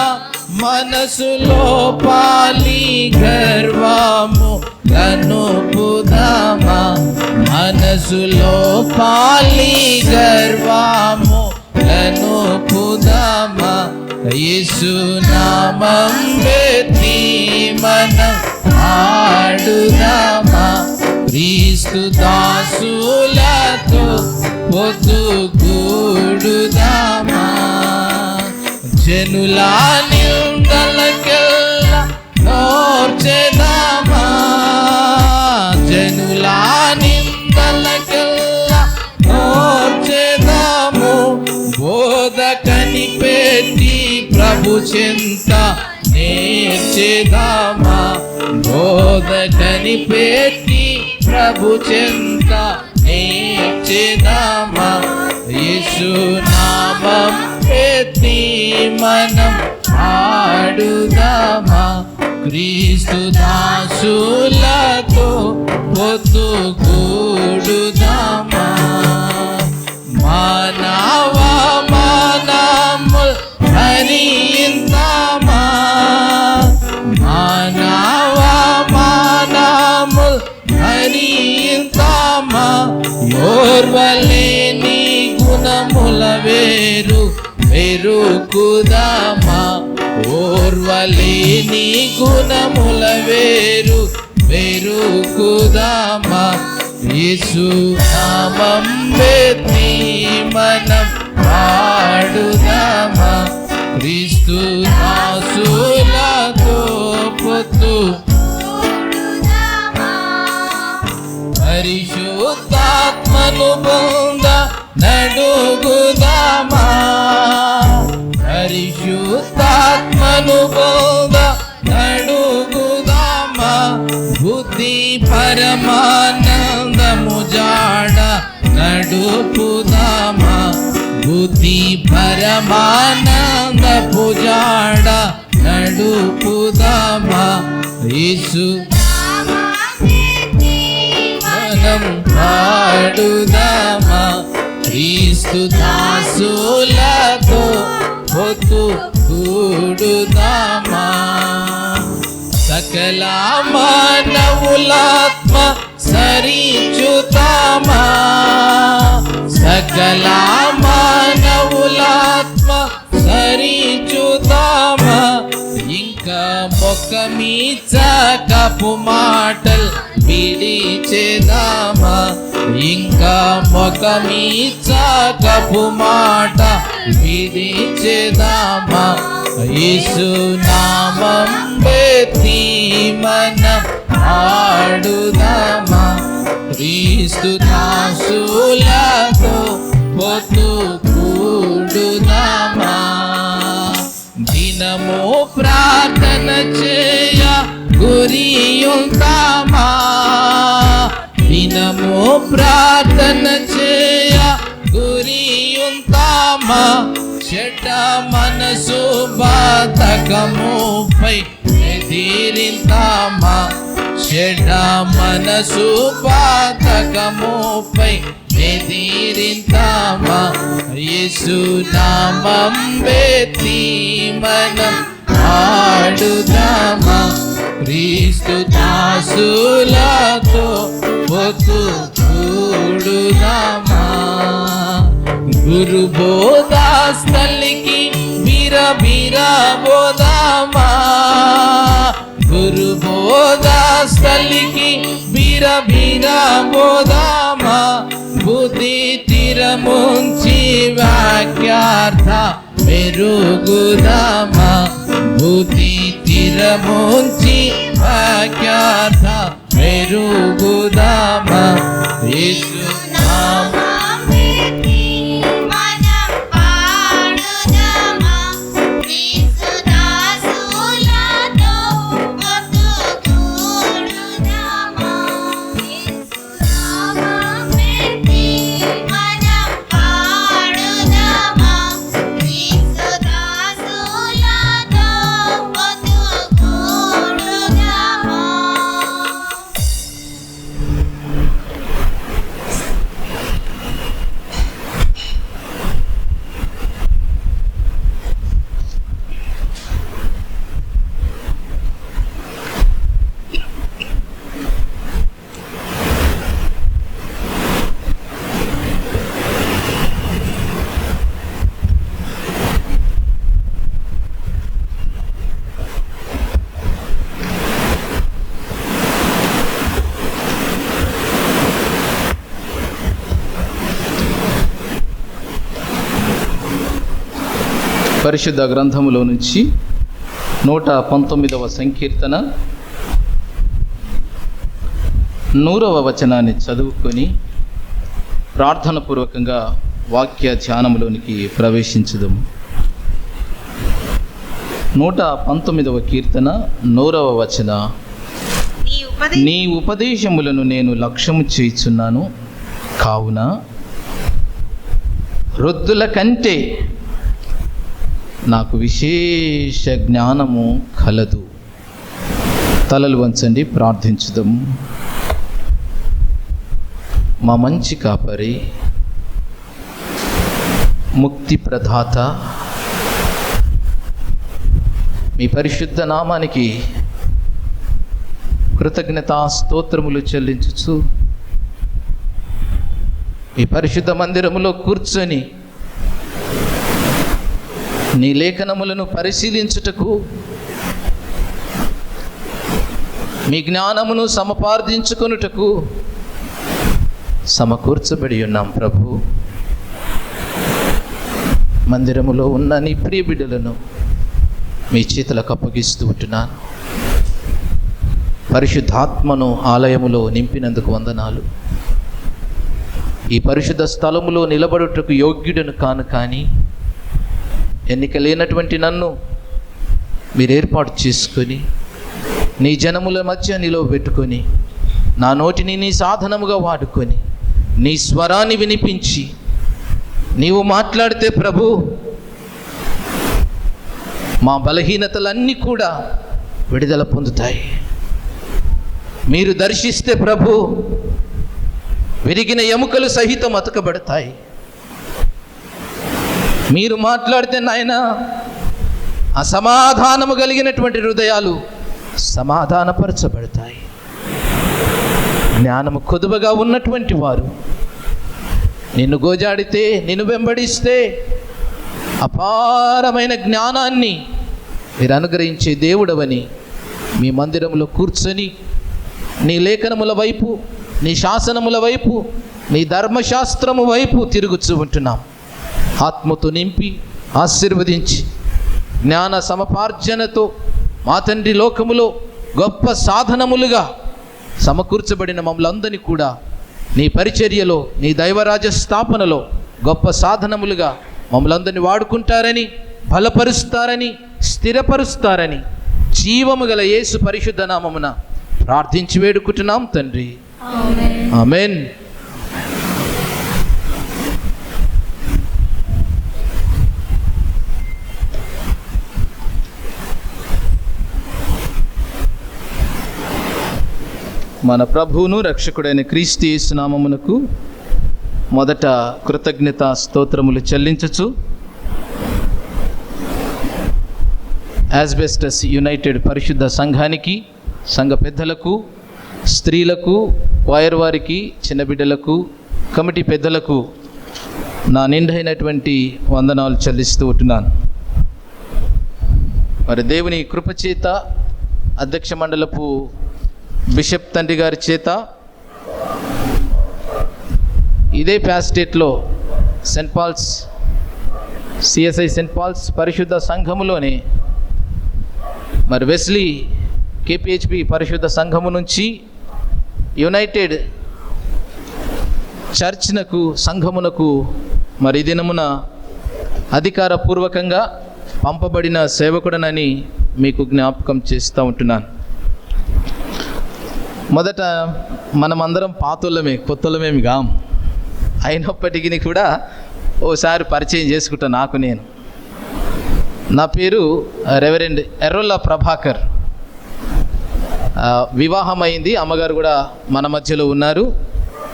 మనసులో పాలి గర్వము కనుపుదామా మనసులో పాలి గర్వము కనుపుదామా యేసు నామం పెట్టి మనం ఆడుదామా క్రీస్తు దాసులతో పొత్తుగూడుదామా జనుల నిందలకెల్లా నోర్చెదామా జనుల నిందలకెల్లా నోర్చెదాము బోధకని పెట్టి ప్రభు చింత నేర్చెదామా బోధకని పెట్టి ప్రభు చింత నేర్చెదామా యేసు నామం పెట్టి మనం ఆడుదామా క్రీస్తు దాసులతో పొత్తుగూడుదామా మానవ మానముల్ హరింతామా మానవ మానముల్ హరింతామా ఓర్వలేని గుణముల వేరు వెరుకుదామా ఓర్వలేని గుణముల వేరు వెరుకుదామా యేసు నామం పెట్టి మనం పాడుదామా క్రీస్తు దాసులతో పొత్తు పరిశుద్ధాత్మను పొంద నడుగుదామా పరిశుద్ధాత్మను పొంద నడుగుదామా బుద్ధి పరమానందము జాడ నడుపుదామా బుద్ధి పరమానందపు జాడ నడుపుదామా యేసు మనం పాడుదామా క్రీస్తు దాసులతో పొత్తుగూడుదామా సకల మానవులాత్మ సరిచుతామా సకల మానవులాత్మ సరిచుతామా ఇంకా మొక్కమీచకపు మాటల్ విడిచెదామా ఇంకా మొక్కమీచకపు మాట విడిచెదామా యేసు నామం పెట్టి మనం ఆడుదామా క్రీస్తు దాసులతో పొత్తుగూడుదామా దినము ప్రార్థన చేయ గురియుంటామా దినము ప్రార్థన చేయ గురియుంటామా చెడ్డ మనసు బాధకముపై ఎదిరింతామా చెడ్డ మనసు బాధకముపై ఎదిరింతామా యేసు నామం పెట్టి మనం ఆడుదామా క్రీస్తు దాసులతో పొత్తుగూడుదామా గురు బోధా స్థలికి బీర బీర బోధామా, గురు బోధా స్థలికి బీర బీర బోధామా, బుద్ధి తిరముంచి వాక్యార్థ మెరుగుదామా, బుద్ధి తిరముంచి వాక్యార్థ మెరుగుదామా, యేసు నామముకి మనం పాడుదామా, క్రీస్తు దాసులతో ఒట్టుకూడుదామా, యేసు నామముకి మనం పాడుదామా, క్రీస్తు దాసులతో ఒట్టుకూడుదామా. పరిశుద్ధ గ్రంథములో నుంచి 119వ సంకీర్తన 100వ వచనాన్ని చదువుకొని ప్రార్థనపూర్వకంగా వాక్య ధ్యానములోనికి ప్రవేశించుదాము. 119వ కీర్తన 100వ వచన. నీ ఉపదేశములను నేను లక్ష్యము చేయుచున్నాను, కావున వృద్ధుల కంటే నాకు విశేష జ్ఞానము కలదు. తలలు వంచండి, ప్రార్థించుదాము. మా మంచి కాపరి, ముక్తి ప్రదాత, మీ పరిశుద్ధ నామానికి కృతజ్ఞతా స్తోత్రములు చెల్లించుచు మీ పరిశుద్ధ మందిరములో కూర్చొని నీ లేఖనములను పరిశీలించుటకు, మీ జ్ఞానమును సమపార్దించుకొనుటకు సమకూర్చబడి ఉన్నాం ప్రభు. మందిరములో ఉన్న నీ ప్రియ బిడ్డలను మీ చేతులకు అప్పగిస్తూ ఉంటున్నాను. పరిశుద్ధాత్మను ఆలయములో నింపినందుకు వందనాలు. ఈ పరిశుద్ధ స్థలములో నిలబడుటకు యోగ్యుడను కాను, కానీ ఎన్నిక లేనటువంటి నన్ను మీరు ఏర్పాటు చేసుకొని నీ జనముల మధ్య నిలవబెట్టుకొని నా నోటిని నీ సాధనముగా వాడుకొని నీ స్వరాన్ని వినిపించి నీవు మాట్లాడితే ప్రభు, మా బలహీనతలన్నీ కూడా విడుదల పొందుతాయి. మీరు దర్శిస్తే ప్రభు, విరిగిన ఎముకలు సహితం అతకబడతాయి. మీరు మాట్లాడితే నాయన, అసమాధానము కలిగినటువంటి హృదయాలు సమాధానపరచబడతాయి. జ్ఞానము కొదువగా ఉన్నటువంటి వారు నిన్ను గోజాడితే, నిన్ను వెంబడిస్తే అపారమైన జ్ఞానాన్ని మీరు అనుగ్రహించే దేవుడవని మీ మందిరంలో కూర్చొని నీ లేఖనముల వైపు, నీ శాసనముల వైపు, నీ ధర్మశాస్త్రము వైపు తిరుగుచూ ఉంటున్నాం. ఆత్మతో నింపి ఆశీర్వదించి జ్ఞాన సమపార్జనతో మా తండ్రి లోకములో గొప్ప సాధనములుగా సమకూర్చబడిన మమ్మల్ని అందరినీ కూడా నీ పరిచర్యలో, నీ దైవరాజ్య స్థాపనలో గొప్ప సాధనములుగా మమ్మల్ని అందరినీ వాడుకుంటారని, బలపరుస్తారని, స్థిరపరుస్తారని జీవము గల యేసు పరిశుద్ధ నామమున ప్రార్థించి వేడుకుంటున్నాం తండ్రి, ఆమేన్. మన ప్రభువును రక్షకుడైన క్రీస్తు యేసు నామమునకు మొదట కృతజ్ఞత స్తోత్రములు చెల్లించచ్చు. యాస్బెస్టస్ యునైటెడ్ పరిశుద్ధ సంఘానికి, సంఘ పెద్దలకు, స్త్రీలకు, వాయర్ వారికి, చిన్న బిడ్డలకు, కమిటీ పెద్దలకు నా నిండైనటువంటి వందనాలు చెల్లిస్తూ ఉంటున్నాను. మరి దేవుని కృపచేత అధ్యక్ష మండలపు బిషప్ తండ్రి గారి చేత ఇదే ప్యాస్టేట్లో Saint Paul's CSI Saint Paul's పరిశుద్ధ సంఘములోనే మరి వెస్లీ కేపిహెచ్పి పరిశుద్ధ సంఘము నుంచి యునైటెడ్ చర్చ్నకు సంఘమునకు మరి దినమున అధికారపూర్వకంగా పంపబడిన సేవకుడనని మీకు జ్ఞాపకం చేస్తూ ఉంటున్నాను. మొదట మనమందరం పాతోళ్ళమే, కొత్తోళ్ళమేమి కాం. అయినప్పటికీ కూడా ఓసారి పరిచయం చేసుకుంటా. నాకు నేను, నా పేరు రెవరెండ్ ఎర్రోల్ల ప్రభాకర్. వివాహమైంది, అమ్మగారు కూడా మన మధ్యలో ఉన్నారు.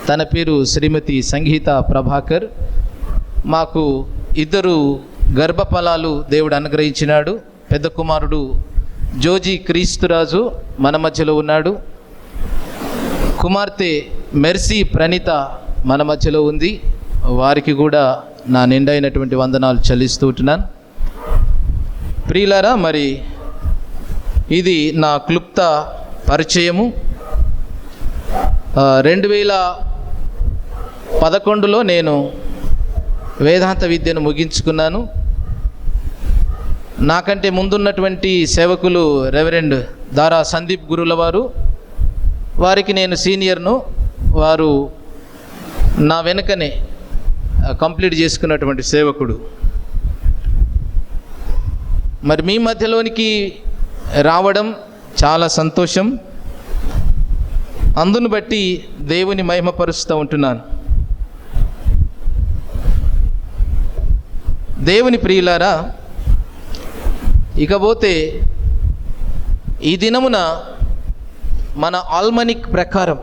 తన పేరు శ్రీమతి సంగీత ప్రభాకర్. మాకు 2 గర్భఫలాలు దేవుడు అనుగ్రహించినాడు. పెద్ద కుమారుడు జోజీ క్రీస్తురాజు మన మధ్యలో ఉన్నాడు. కుమార్తె మెర్సీ ప్రణీత మన మధ్యలో ఉంది. వారికి కూడా నా నిండైనటువంటి వందనాలు చెల్లిస్తూ ఉంటున్నాను. ప్రియులారా, మరి ఇది నా క్లుప్త పరిచయము. 2011లో నేను వేదాంత విద్యను ముగించుకున్నాను. నాకంటే ముందున్నటువంటి సేవకులు రెవరెండ్ దారా సందీప్ గురుల వారికి నేను సీనియర్ను. వారు నా వెనుకనే కంప్లీట్ చేసుకున్నటువంటి సేవకుడు. మరి మీ మధ్యలోనికి రావడం చాలా సంతోషం. అందును బట్టి దేవుని మహిమపరుస్తూ ఉంటున్నాను. దేవుని ప్రియులారా, ఇకపోతే ఈ దినమున మన ఆల్మనిక్ ప్రకారం,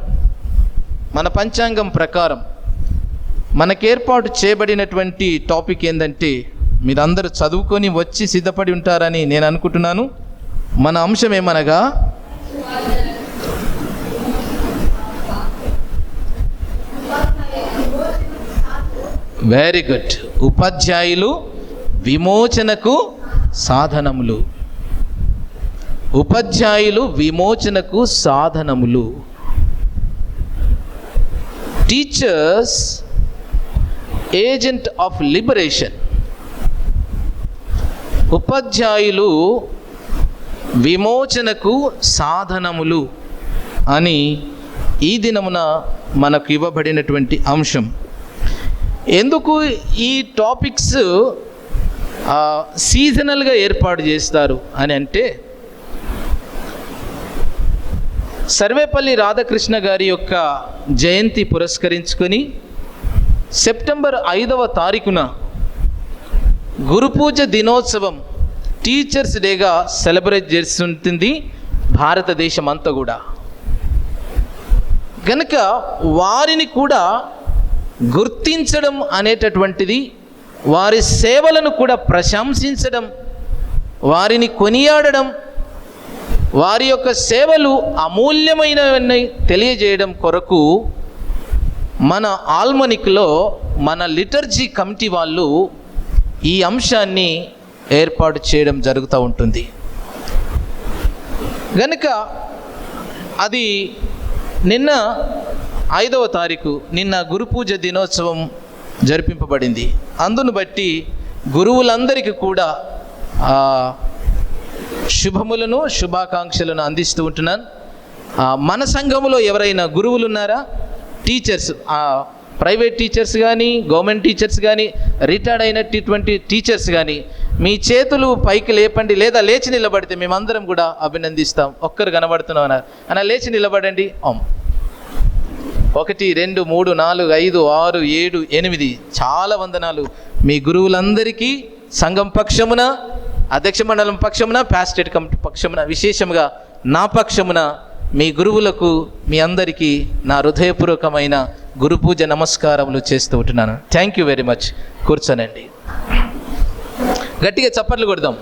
మన పంచాంగం ప్రకారం మనకేర్పాటు చేయబడినటువంటి టాపిక్ ఏంటంటే, మీరందరూ చదువుకొని వచ్చి సిద్ధపడి ఉంటారని నేను అనుకుంటున్నాను. మన అంశం ఏమనగా వెరీ గుడ్, ఉపాధ్యాయులు విమోచనకు సాధనములు. ఉపాధ్యాయులు విమోచనకు సాధనములు. Teachers agent of liberation. ఉపాధ్యాయులు విమోచనకు సాధనములు అని ఈ దినమున మనకు ఇవ్వబడినటువంటి అంశం. ఎందుకు ఈ టాపిక్స్ సీజనల్గా ఏర్పాటు చేస్తారు అని అంటే, సర్వేపల్లి రాధాకృష్ణ గారి యొక్క జయంతి పురస్కరించుకొని సెప్టెంబర్ 5వ తారీఖున గురుపూజ దినోత్సవం, టీచర్స్ డేగా సెలబ్రేట్ చేస్తుంటుంది భారతదేశం అంతా కూడా. కనుక వారిని కూడా గుర్తించడం అనేటటువంటిది, వారి సేవలను కూడా ప్రశంసించడం, వారిని కొనియాడడం, వారి యొక్క సేవలు అమూల్యమైనవన్నీ తెలియజేయడం కొరకు మన ఆల్మనిక్లో మన లిటర్జీ కమిటీ వాళ్ళు ఈ అంశాన్ని ఏర్పాటు చేయడం జరుగుతూ ఉంటుంది. కనుక అది నిన్న 5వ తారీఖు, నిన్న గురుపూజ దినోత్సవం జరిపింపబడింది. అందును బట్టి గురువులందరికీ కూడా శుభములను శుభాకాంక్షలను అందిస్తూ ఉంటున్నాను. మన సంఘములో ఎవరైనా గురువులు ఉన్నారా? టీచర్స్, ప్రైవేట్ టీచర్స్ కానీ, గవర్నమెంట్ టీచర్స్ కానీ, రిటైర్డ్ అయినటువంటి టీచర్స్ కానీ, మీ చేతులు పైకి లేపండి, లేదా లేచి నిలబడితే మేమందరం కూడా అభినందిస్తాం. ఒక్కరు కనబడుతున్నాం అన్న లేచి నిలబడండి. 1 2 3 4 5 6 7 8 చాలా వందనాలు మీ గురువులందరికీ సంఘం పక్షమున, అధ్యక్ష మండలం పక్షమున, ప్యాస్టేట్ కమిటీ పక్షమున, విశేషంగా నా పక్షమున మీ గురువులకు మీ అందరికీ నా హృదయపూర్వకమైన గురు పూజ నమస్కారములు చేస్తూ ఉంటున్నాను. Thank you very much. కూర్చోనండి, గట్టిగా చప్పట్లు కొడదాం.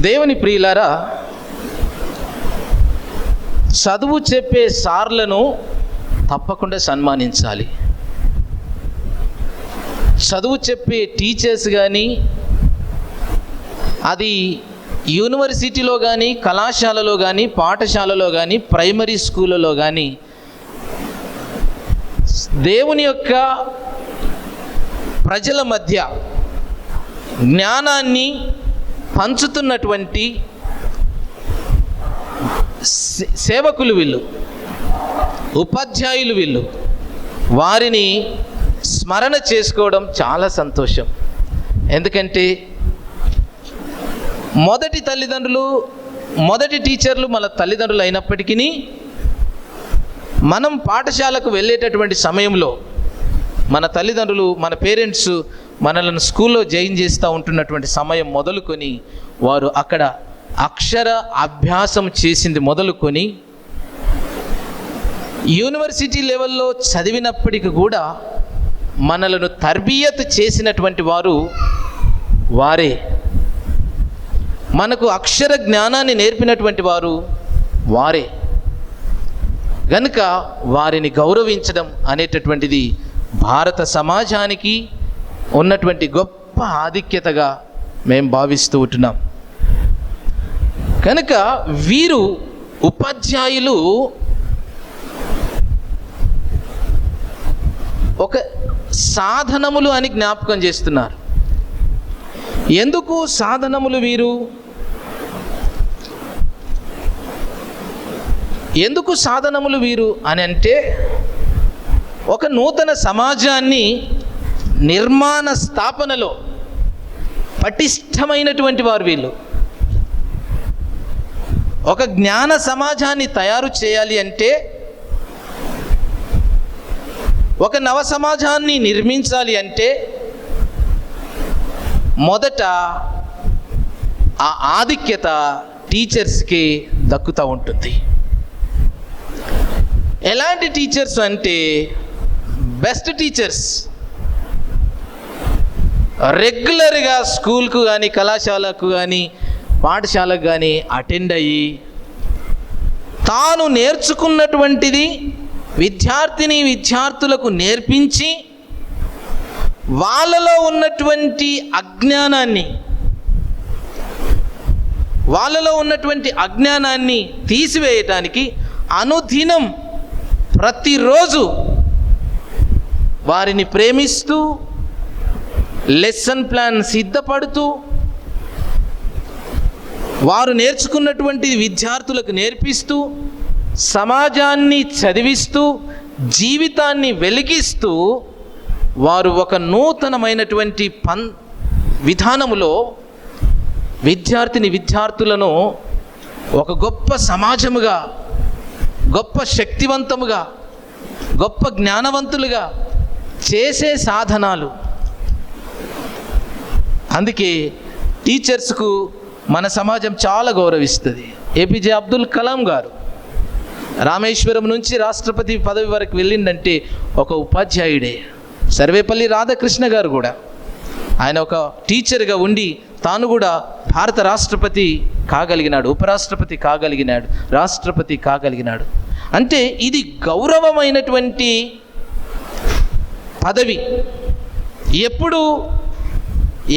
దేవుని ప్రియులారా, చదువు చెప్పే సార్లను తప్పకుండా సన్మానించాలి. చదువు చెప్పే టీచర్స్ కానీ, అది యూనివర్సిటీలో కానీ, కళాశాలలో కానీ, పాఠశాలలో కానీ, ప్రైమరీ స్కూళ్ళలో కానీ దేవుని యొక్క ప్రజల మధ్య జ్ఞానాన్ని పంచుతున్నటువంటి సేవకులు వీళ్ళు, ఉపాధ్యాయులు వీళ్ళు. వారిని స్మరణ చేసుకోవడం చాలా సంతోషం. ఎందుకంటే మొదటి తల్లిదండ్రులు, మొదటి టీచర్లు మన తల్లిదండ్రులు అయినప్పటికీ మనం పాఠశాలకు వెళ్ళేటటువంటి సమయంలో మన తల్లిదండ్రులు, మన పేరెంట్స్ మనల్ని స్కూల్లో జాయిన్ చేస్తూ ఉంటున్నటువంటి సమయం మొదలుకొని వారు అక్కడ అక్షర అభ్యాసం చేసింది మొదలుకొని యూనివర్సిటీ లెవెల్లో చదివినప్పటికీ కూడా మనలను తర్బియత్ చేసినటువంటి వారు వారే. మనకు అక్షర జ్ఞానాన్ని నేర్పినటువంటి వారు వారే. గనుక వారిని గౌరవించడం అనేటటువంటిది భారత సమాజానికి ఉన్నటువంటి గొప్ప ఆధిక్యతగా మేము భావిస్తూ ఉంటున్నాం. కనుక వీరు ఉపాధ్యాయులు ఒక సాధనములు అని జ్ఞాపకం చేస్తున్నారు. ఎందుకు సాధనములు వీరు? ఎందుకు సాధనములు వీరు అని అంటే, ఒక నూతన సమాజాన్ని నిర్మాణ స్థాపనలో పటిష్టమైనటువంటి వారు వీళ్ళు. ఒక జ్ఞాన సమాజాన్ని తయారు చేయాలి అంటే, ఒక నవ సమాజాన్ని నిర్మించాలి అంటే మొదట ఆ ఆధిక్యత టీచర్స్కి దక్కుతూ ఉంటుంది. ఎలాంటి టీచర్స్ అంటే, బెస్ట్ టీచర్స్. రెగ్యులర్గా స్కూల్కు కానీ, కళాశాలకు కానీ, పాఠశాలకు కానీ అటెండ్ అయ్యి తాను నేర్చుకున్నటువంటిది విద్యార్థులకు నేర్పించి వాళ్ళలో ఉన్నటువంటి అజ్ఞానాన్ని తీసివేయటానికి అనుదినం ప్రతిరోజు వారిని ప్రేమిస్తూ, లెసన్ ప్లాన్ సిద్ధపడుతూ, వారు నేర్చుకున్నటువంటి విద్యార్థులకు నేర్పిస్తూ, సమాజాన్ని చదివిస్తూ, జీవితాన్ని వెలిగిస్తూ, వారు ఒక నూతనమైనటువంటి విధానములో విద్యార్థులను ఒక గొప్ప సమాజముగా, గొప్ప శక్తివంతముగా, గొప్ప జ్ఞానవంతులుగా చేసే సాధనాలు. అందుకే టీచర్స్కు మన సమాజం చాలా గౌరవిస్తుంది. ఏపీజే అబ్దుల్ కలాం గారు రామేశ్వరం నుంచి రాష్ట్రపతి పదవి వరకు వెళ్ళిందంటే ఒక ఉపాధ్యాయుడే. సర్వేపల్లి రాధాకృష్ణ గారు కూడా ఆయన ఒక టీచర్గా ఉండి తాను కూడా భారత రాష్ట్రపతి కాగలిగినాడు, ఉపరాష్ట్రపతి కాగలిగినాడు, రాష్ట్రపతి కాగలిగినాడు. అంటే ఇది గౌరవమైనటువంటి పదవి.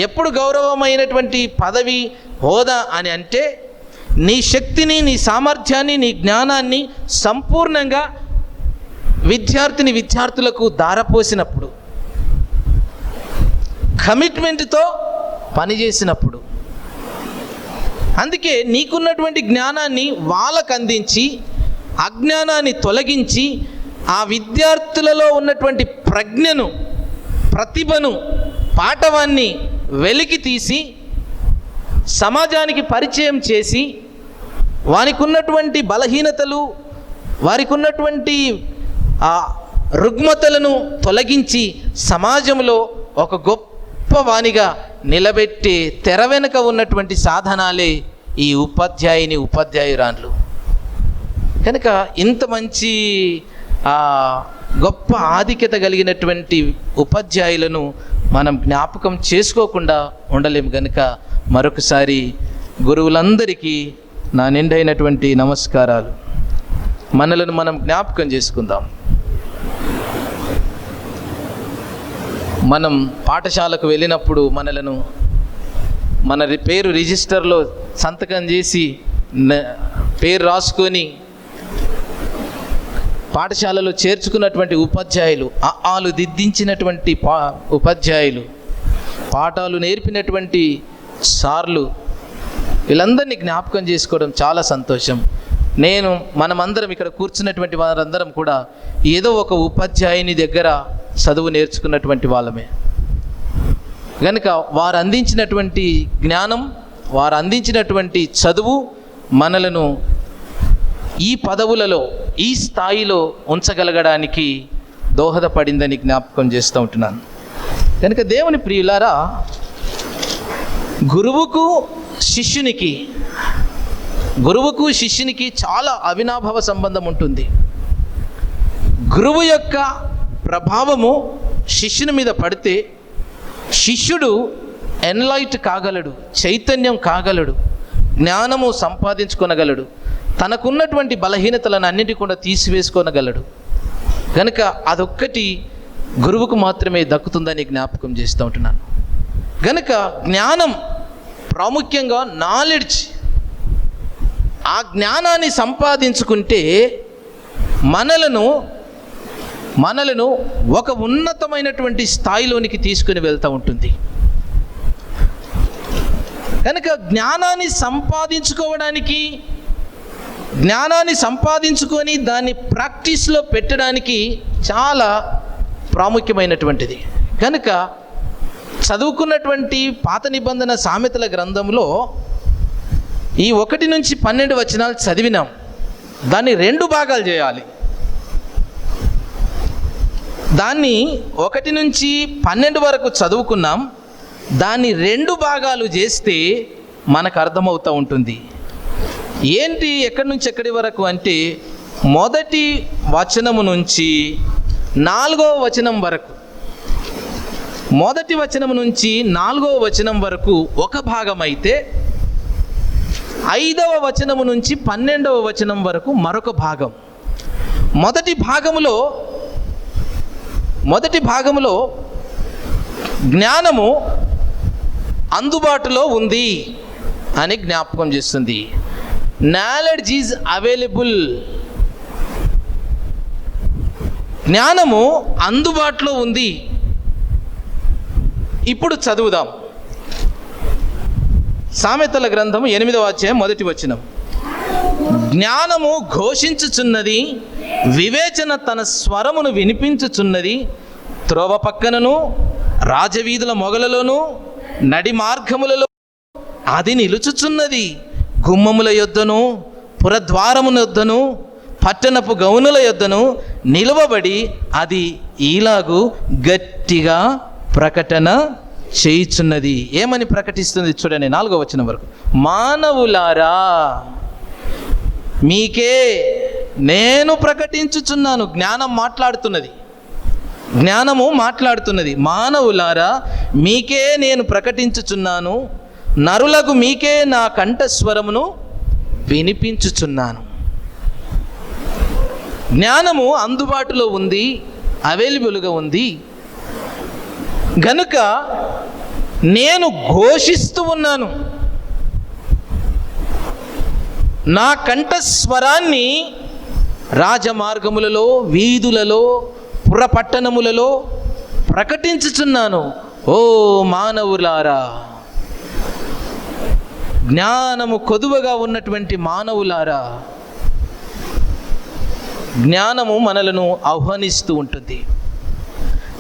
ఎప్పుడు గౌరవమైనటువంటి పదవి, హోదా అని అంటే, నీ శక్తిని, నీ సామర్థ్యాన్ని, నీ జ్ఞానాన్ని సంపూర్ణంగా విద్యార్థులకు ధారపోసినప్పుడు, కమిట్మెంట్తో పనిచేసినప్పుడు. అందుకే నీకున్నటువంటి జ్ఞానాన్ని వాళ్ళకు అందించి, అజ్ఞానాన్ని తొలగించి, ఆ విద్యార్థులలో ఉన్నటువంటి ప్రజ్ఞను, ప్రతిభను, పాటవాన్ని వెలికి తీసి సమాజానికి పరిచయం చేసి, వారికి ఉన్నటువంటి బలహీనతలు, వారికి ఉన్నటువంటి రుగ్మతలను తొలగించి సమాజంలో ఒక గొప్ప వానిగా నిలబెట్టి తెర వెనుక ఉన్నటువంటి సాధనాలే ఈ ఉపాధ్యాయురాన్లు. కనుక ఇంత మంచి గొప్ప ఆధిక్యత కలిగినటువంటి ఉపాధ్యాయులను మనం జ్ఞాపకం చేసుకోకుండా ఉండలేము. కనుక మరొకసారి గురువులందరికీ నా నిండైనటువంటి నమస్కారాలు. మనలను మనం జ్ఞాపకం చేసుకుందాం. మనం పాఠశాలకు వెళ్ళినప్పుడు మన పేరు రిజిస్టర్లో సంతకం చేసి పేరు రాసుకొని పాఠశాలలో చేర్చుకున్నటువంటి ఉపాధ్యాయులు, ఆలు దిద్దించినటువంటి ఉపాధ్యాయులు, పాఠాలు నేర్పినటువంటి సార్లు, వీళ్ళందరినీ జ్ఞాపకం చేసుకోవడం చాలా సంతోషం. మనమందరం ఇక్కడ కూర్చున్నటువంటి వారందరం కూడా ఏదో ఒక ఉపాధ్యాయుని దగ్గర చదువు నేర్చుకున్నటువంటి వాళ్ళమే. కనుక వారు అందించినటువంటి జ్ఞానం, వారు అందించినటువంటి చదువు మనలను ఈ పదవులలో, ఈ స్థాయిలో ఉంచగలగడానికి దోహదపడిందని జ్ఞాపకం చేస్తూ ఉంటున్నాను. కనుక దేవుని ప్రియులారా, గురువుకు శిష్యునికి చాలా అవినాభావ సంబంధం ఉంటుంది. గురువు యొక్క ప్రభావము శిష్యుని మీద పడితే శిష్యుడు ఎన్లైట్ కాగలడు, చైతన్యం కాగలడు, జ్ఞానము సంపాదించుకొనగలడు, తనకున్నటువంటి బలహీనతలను అన్నిటి కూడా తీసివేసుకోనగలడు. కనుక అదొక్కటి గురువుకు మాత్రమే దక్కుతుందని జ్ఞాపకం చేస్తూ ఉంటున్నాను. కనుక జ్ఞానం, ప్రాముఖ్యంగా నాలెడ్జ్, ఆ జ్ఞానాన్ని సంపాదించుకుంటే మనలను ఒక ఉన్నతమైనటువంటి స్థాయిలోనికి తీసుకుని వెళ్తూ ఉంటుంది. కనుక జ్ఞానాన్ని సంపాదించుకొని దాన్ని ప్రాక్టీస్లో పెట్టడానికి చాలా ప్రాముఖ్యమైనటువంటిది. కనుక చదువుకున్నటువంటి పాత నిబంధన సామెతల గ్రంథంలో ఈ 1 నుంచి 12 వచనాలు చదివినాం. దాన్ని 2 భాగాలు చేయాలి. దాన్ని 1 నుంచి 12 వరకు చదువుకున్నాం. దాన్ని 2 భాగాలు చేస్తే మనకు అర్థమవుతూ ఉంటుంది. ఏంటి, ఎక్కడి నుంచి ఎక్కడి వరకు అంటే, మొదటి వచనము నుంచి 4వ వచనం వరకు, మొదటి వచనం నుంచి 4వ వచనం వరకు ఒక భాగం అయితే, 5వ వచనము నుంచి 12వ వచనం వరకు మరొక భాగం. మొదటి భాగములో జ్ఞానము అందుబాటులో ఉంది అని జ్ఞాపకం చేస్తుంది. Knowledge is available. జ్ఞానము అందుబాటులో ఉంది. ఇప్పుడు చదువుదాం. సామెతల గ్రంథము 8వ అధ్యాయం 1వ వచనం. జ్ఞానము ఘోషించుచున్నది, వివేచన తన స్వరమును వినిపించుచున్నది. త్రోవ పక్కనను, రాజవీధుల మొగలలోను, నడి మార్గములలో అది నిలుచుచున్నది. గుమ్మముల యొద్దను, పురద్వారముల యొద్దను, పట్టణపు గౌనుల యొద్దను నిలువబడి అది ఈలాగు గట్టిగా ప్రకటన చేయుచున్నది. ఏమని ప్రకటిస్తుంది చూడండి, 4వ వచనం వరకు. మానవులారా, మీకే నేను ప్రకటించుచున్నాను. జ్ఞానము మాట్లాడుతున్నది. మానవులారా, మీకే నేను ప్రకటించుచున్నాను, నరులకు మీకే నా కంఠస్వరమును వినిపించుచున్నాను. జ్ఞానము అందుబాటులో ఉంది, అవైలబుల్గా ఉంది. గనుక నేను ఘోషిస్తూ ఉన్నాను. నా కంఠస్వరాన్ని రాజమార్గములలో, వీధులలో, పురపట్టణములలో ప్రకటించుచున్నాను. ఓ మానవులారా, జ్ఞానము కొదువగా ఉన్నటువంటి మానవులారా, జ్ఞానము మనలను ఆహ్వానిస్తూ ఉంటుంది.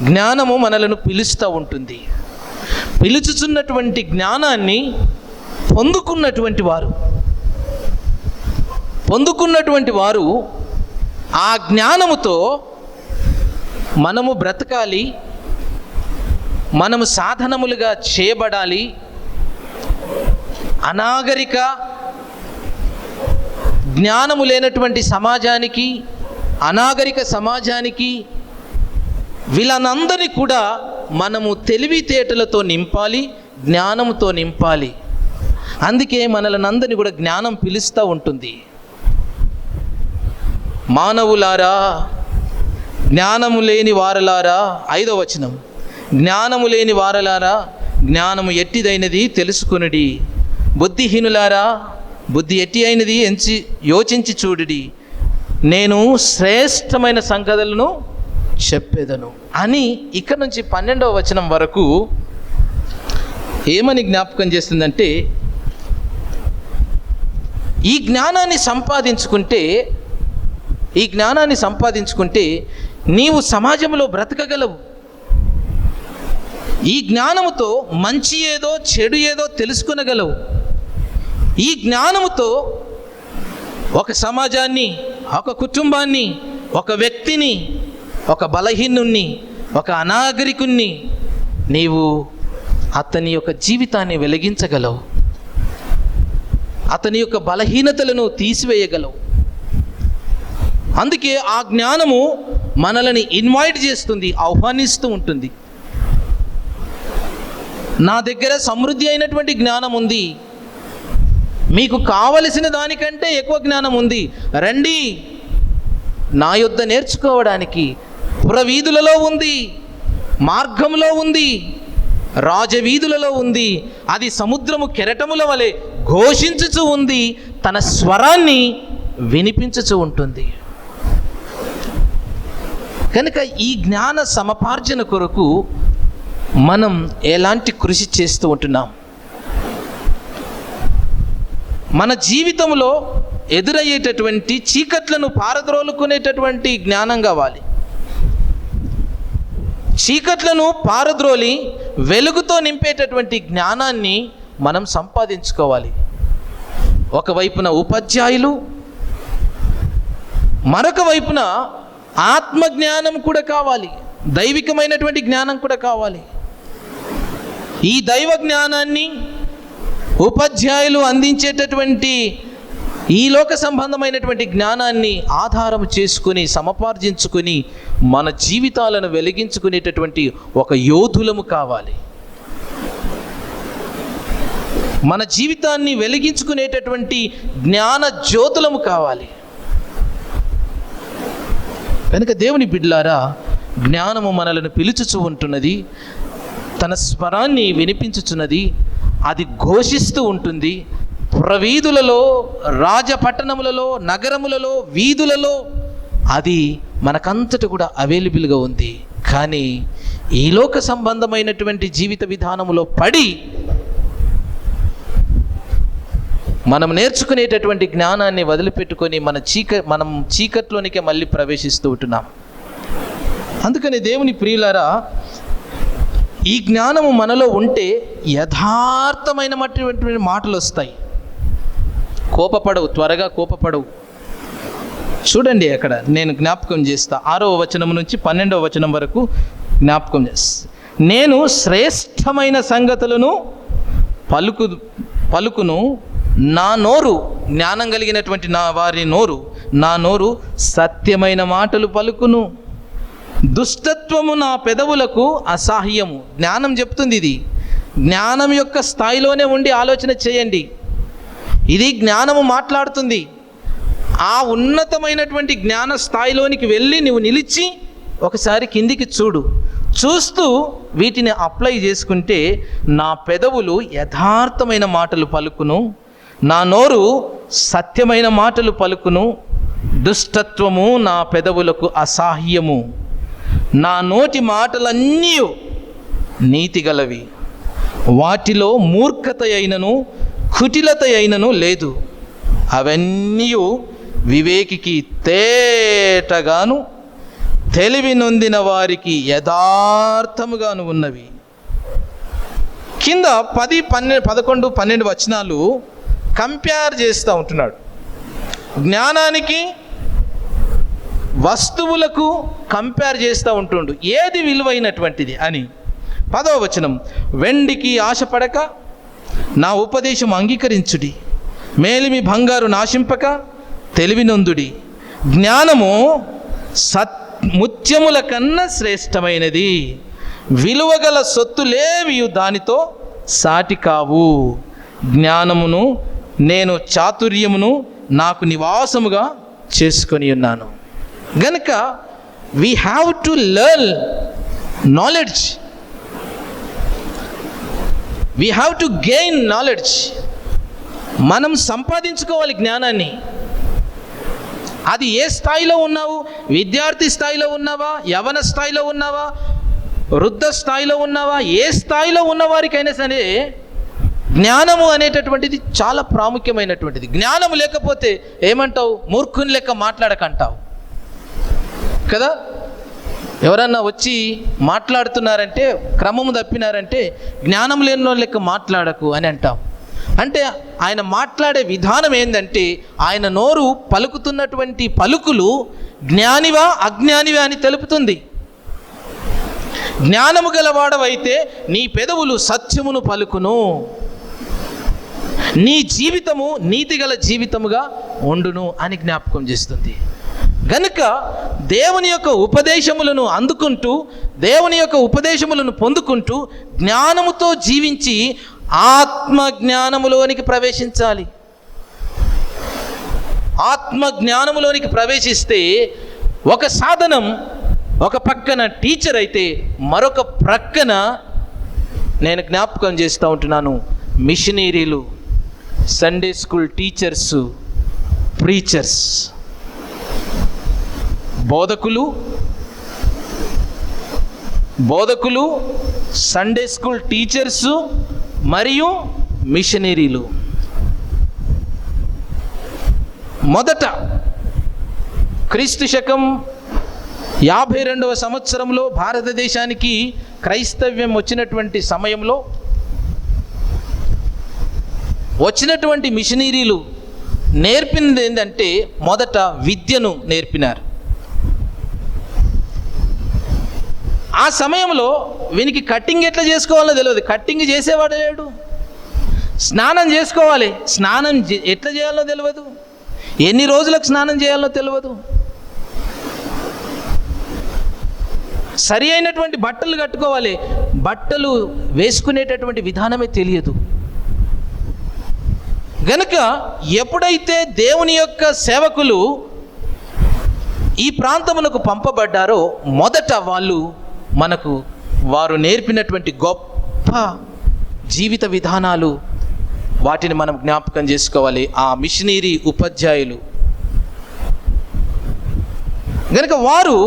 జ్ఞానము మనలను పిలుస్తూ ఉంటుంది. పిలుచుచున్నటువంటి జ్ఞానాన్ని పొందుకున్నటువంటి వారు ఆ జ్ఞానముతో మనము బ్రతకాలి, మనము సాధనములుగా చేయబడాలి. అనాగరిక జ్ఞానము లేనటువంటి సమాజానికి, అనాగరిక సమాజానికి, వీళ్ళనందరినీ కూడా మనము తెలివితేటలతో నింపాలి, జ్ఞానంతో నింపాలి. అందుకే మనలందరినీ కూడా జ్ఞానం పిలుస్తూ ఉంటుంది. మానవులారా, జ్ఞానము లేని వారలారా, 5వ వచనం, జ్ఞానము లేని వారలారా, జ్ఞానము ఎట్టిదైనది తెలుసుకొనుడి. బుద్ధిహీనులారా, బుద్ధి ఎట్టి అయినది యోచించి చూడుడి. నేను శ్రేష్టమైన సంగతులను చెప్పేదను అని ఇక్కడ నుంచి 12వ వచనం వరకు ఏమని జ్ఞాపకం చేస్తుందంటే, ఈ జ్ఞానాన్ని సంపాదించుకుంటే నీవు సమాజంలో బ్రతకగలవు. ఈ జ్ఞానముతో మంచి ఏదో చెడు ఏదో తెలుసుకొనగలవు. ఈ జ్ఞానముతో ఒక సమాజాన్ని, ఒక కుటుంబాన్ని, ఒక వ్యక్తిని, ఒక బలహీనుణ్ణి, ఒక అనాగరికుణ్ణి నీవు అతని యొక్క జీవితాన్ని వెలిగించగలవు. అతని యొక్క బలహీనతలను తీసివేయగలవు. అందుకే ఆ జ్ఞానము మనల్ని ఇన్వైట్ చేస్తుంది, ఆహ్వానిస్తూ ఉంటుంది. నా దగ్గర సమృద్ధి అయినటువంటి జ్ఞానం ఉంది, మీకు కావలసిన దానికంటే ఎక్కువ జ్ఞానం ఉంది, రండి నా యొద్ద నేర్చుకోవడానికి. పురవీధులలో ఉంది, మార్గంలో ఉంది, రాజవీధులలో ఉంది. అది సముద్రము కెరటముల వలె ఘోషించుచు ఉంది, తన స్వరాన్ని వినిపించుచు ఉంటుంది. కనుక ఈ జ్ఞాన సముపార్జన కొరకు మనం ఎలాంటి కృషి చేస్తూ ఉంటున్నాం? మన జీవితంలో ఎదురయ్యేటటువంటి చీకట్లను పారద్రోలుకునేటటువంటి జ్ఞానం కావాలి. చీకట్లను పారద్రోలి వెలుగుతో నింపేటటువంటి జ్ఞానాన్ని మనం సంపాదించుకోవాలి. ఒకవైపున ఉపాధ్యాయులు, మరొక వైపున ఆత్మజ్ఞానం కూడా కావాలి, దైవికమైనటువంటి జ్ఞానం కూడా కావాలి. ఈ దైవ జ్ఞానాన్ని ఉపాధ్యాయులు అందించేటటువంటి ఈ లోక సంబంధమైనటువంటి జ్ఞానాన్ని ఆధారం చేసుకుని సమపార్జించుకుని మన జీవితాలను వెలిగించుకునేటటువంటి ఒక యోధులము కావాలి. మన జీవితాన్ని వెలిగించుకునేటటువంటి జ్ఞాన జ్యోతులము కావాలి. కనుక దేవుని బిడ్డలారా, జ్ఞానము మనలను పిలుచుచూ ఉంటున్నది, తన స్వరాన్ని వినిపించుచున్నది, అది ఘోషిస్తూ ఉంటుంది. ప్రవీధులలో, రాజపట్టణములలో, నగరములలో, వీధులలో అది మనకంతట కూడా అవైలబుల్గా ఉంది. కానీ ఈ లోక సంబంధమైనటువంటి జీవిత విధానములో పడి మనం నేర్చుకునేటటువంటి జ్ఞానాన్ని వదిలిపెట్టుకొని మనం చీకట్లోనికే మళ్ళీ ప్రవేశిస్తూ ఉంటున్నాం. అందుకని దేవుని ప్రియులారా, ఈ జ్ఞానము మనలో ఉంటే యథార్థమైనటువంటి మాటలు వస్తాయి. కోపపడవు, త్వరగా కోపపడవు. చూడండి, అక్కడ నేను జ్ఞాపకం చేస్తా, 6వ వచనం నుంచి 12వ వచనం వరకు జ్ఞాపకం చేస్తా. నేను శ్రేష్టమైన సంగతులను పలుకును, నా నోరు, జ్ఞానం కలిగినటువంటి నా నోరు సత్యమైన మాటలు పలుకును. దుష్టత్వము నా పెదవులకు అసహ్యము. జ్ఞానం చెప్తుంది. ఇది జ్ఞానం యొక్క స్థాయిలోనే ఉండి ఆలోచన చేయండి. ఇది జ్ఞానము మాట్లాడుతుంది. ఆ ఉన్నతమైనటువంటి జ్ఞాన స్థాయిలోనికి వెళ్ళి నువ్వు నిలిచి ఒకసారి కిందికి చూస్తూ వీటిని అప్లై చేసుకుంటే, నా పెదవులు యథార్థమైన మాటలు పలుకును, నా నోరు సత్యమైన మాటలు పలుకును. దుష్టత్వము నా పెదవులకు అసహ్యము. నా నోటి మాటలన్నీ నీతిగలవి, వాటిలో మూర్ఖత అయినను కుటిలత అయినను లేదు. అవన్నీ వివేకికి తేటగాను తెలివి నొందిన వారికి యథార్థముగాను ఉన్నవి. కింద 10, 11, 12 వచనాలు కంపేర్ చేస్తూ ఉంటున్నాడు. జ్ఞానానికి, వస్తువులకు కంపేర్ చేస్తూ ఉంటుండు, ఏది విలువైనటువంటిది అని. 10వ వచనం, వెండికి ఆశపడక నా ఉపదేశం అంగీకరించుడి, మేలిమి బంగారు నాశింపక తెలివి నొందుడి. జ్ఞానము ముత్యముల కన్నా శ్రేష్టమైనది, విలువగల సొత్తులేవి దానితో సాటి కావు. జ్ఞానమును నేను చాతుర్యమును నాకు నివాసముగా చేసుకొని ఉన్నాను. గనుక we have to learn knowledge, we have to gain knowledge. మనం సంపాదించుకోవాలి జ్ఞానాన్ని. అది ఏ స్థాయిలో ఉన్నావు? విద్యార్థి స్థాయిలో ఉన్నావా, యవన స్థాయిలో ఉన్నావా, వృద్ధ స్థాయిలో ఉన్నావా, ఏ స్థాయిలో ఉన్నవారికైనా సరే జ్ఞానము అనేటటువంటిది చాలా ప్రాముఖ్యమైనటువంటిది. జ్ఞానము లేకపోతే ఏమంటావు? మూర్ఖుని లెక్క మాట్లాడకంటావు కదా. ఎవరన్నా వచ్చి మాట్లాడుతున్నారంటే, క్రమము తప్పినారంటే జ్ఞానం లేని లెక్క మాట్లాడకు అని అంటాం. అంటే ఆయన మాట్లాడే విధానం ఏంటంటే, ఆయన నోరు పలుకుతున్నటువంటి పలుకులు జ్ఞానివా అజ్ఞానివా అని తెలుపుతుంది. జ్ఞానము గలవాడవైతే నీ పెదవులు సత్యమును పలుకును, నీ జీవితము నీతిగల జీవితముగా ఉండును అని జ్ఞాపకం చేస్తుంది. గనుక దేవుని యొక్క ఉపదేశములను అందుకుంటూ, దేవుని యొక్క ఉపదేశములను పొందుకుంటూ జ్ఞానముతో జీవించి ఆత్మ జ్ఞానములోనికి ప్రవేశించాలి. ఆత్మ జ్ఞానములోనికి ప్రవేశిస్తే ఒక సాధనం ఒక పక్కన టీచర్ అయితే, మరొక ప్రక్కన నేను జ్ఞాపకం చేస్తూ ఉంటున్నాను మిషనరీలు, సండే స్కూల్ టీచర్స్, ప్రీచర్స్, బోధకులు, సండే స్కూల్ టీచర్సు మరియు మిషనరీలు. మొదట క్రీస్తు శకం 52వ సంవత్సరంలో భారతదేశానికి క్రైస్తవ్యం వచ్చినటువంటి సమయంలో వచ్చినటువంటి మిషనరీలు నేర్పినది ఏంటంటే, మొదట విద్యను నేర్పినారు. ఆ సమయంలో వీనికి కట్టింగ్ ఎట్లా చేసుకోవాలో తెలియదు. కట్టింగ్ చేసేవాడు లేడు. స్నానం చేసుకోవాలి, స్నానం ఎట్లా చేయాలో తెలియదు. ఎన్ని రోజులకు స్నానం చేయాలో తెలియదు. సరి అయినటువంటి బట్టలు కట్టుకోవాలి, బట్టలు వేసుకునేటటువంటి విధానమే తెలియదు. గనుక ఎప్పుడైతే దేవుని యొక్క సేవకులు ఈ ప్రాంతమునకు పంపబడ్డారో, మొదట వారు నేర్పినటువంటి గొప్ప జీవిత విధానాలు, వాటిని మనం జ్ఞాపకం చేసుకోవాలి. ఆ మిషనరీ ఉపాధ్యాయులు గనుక వారు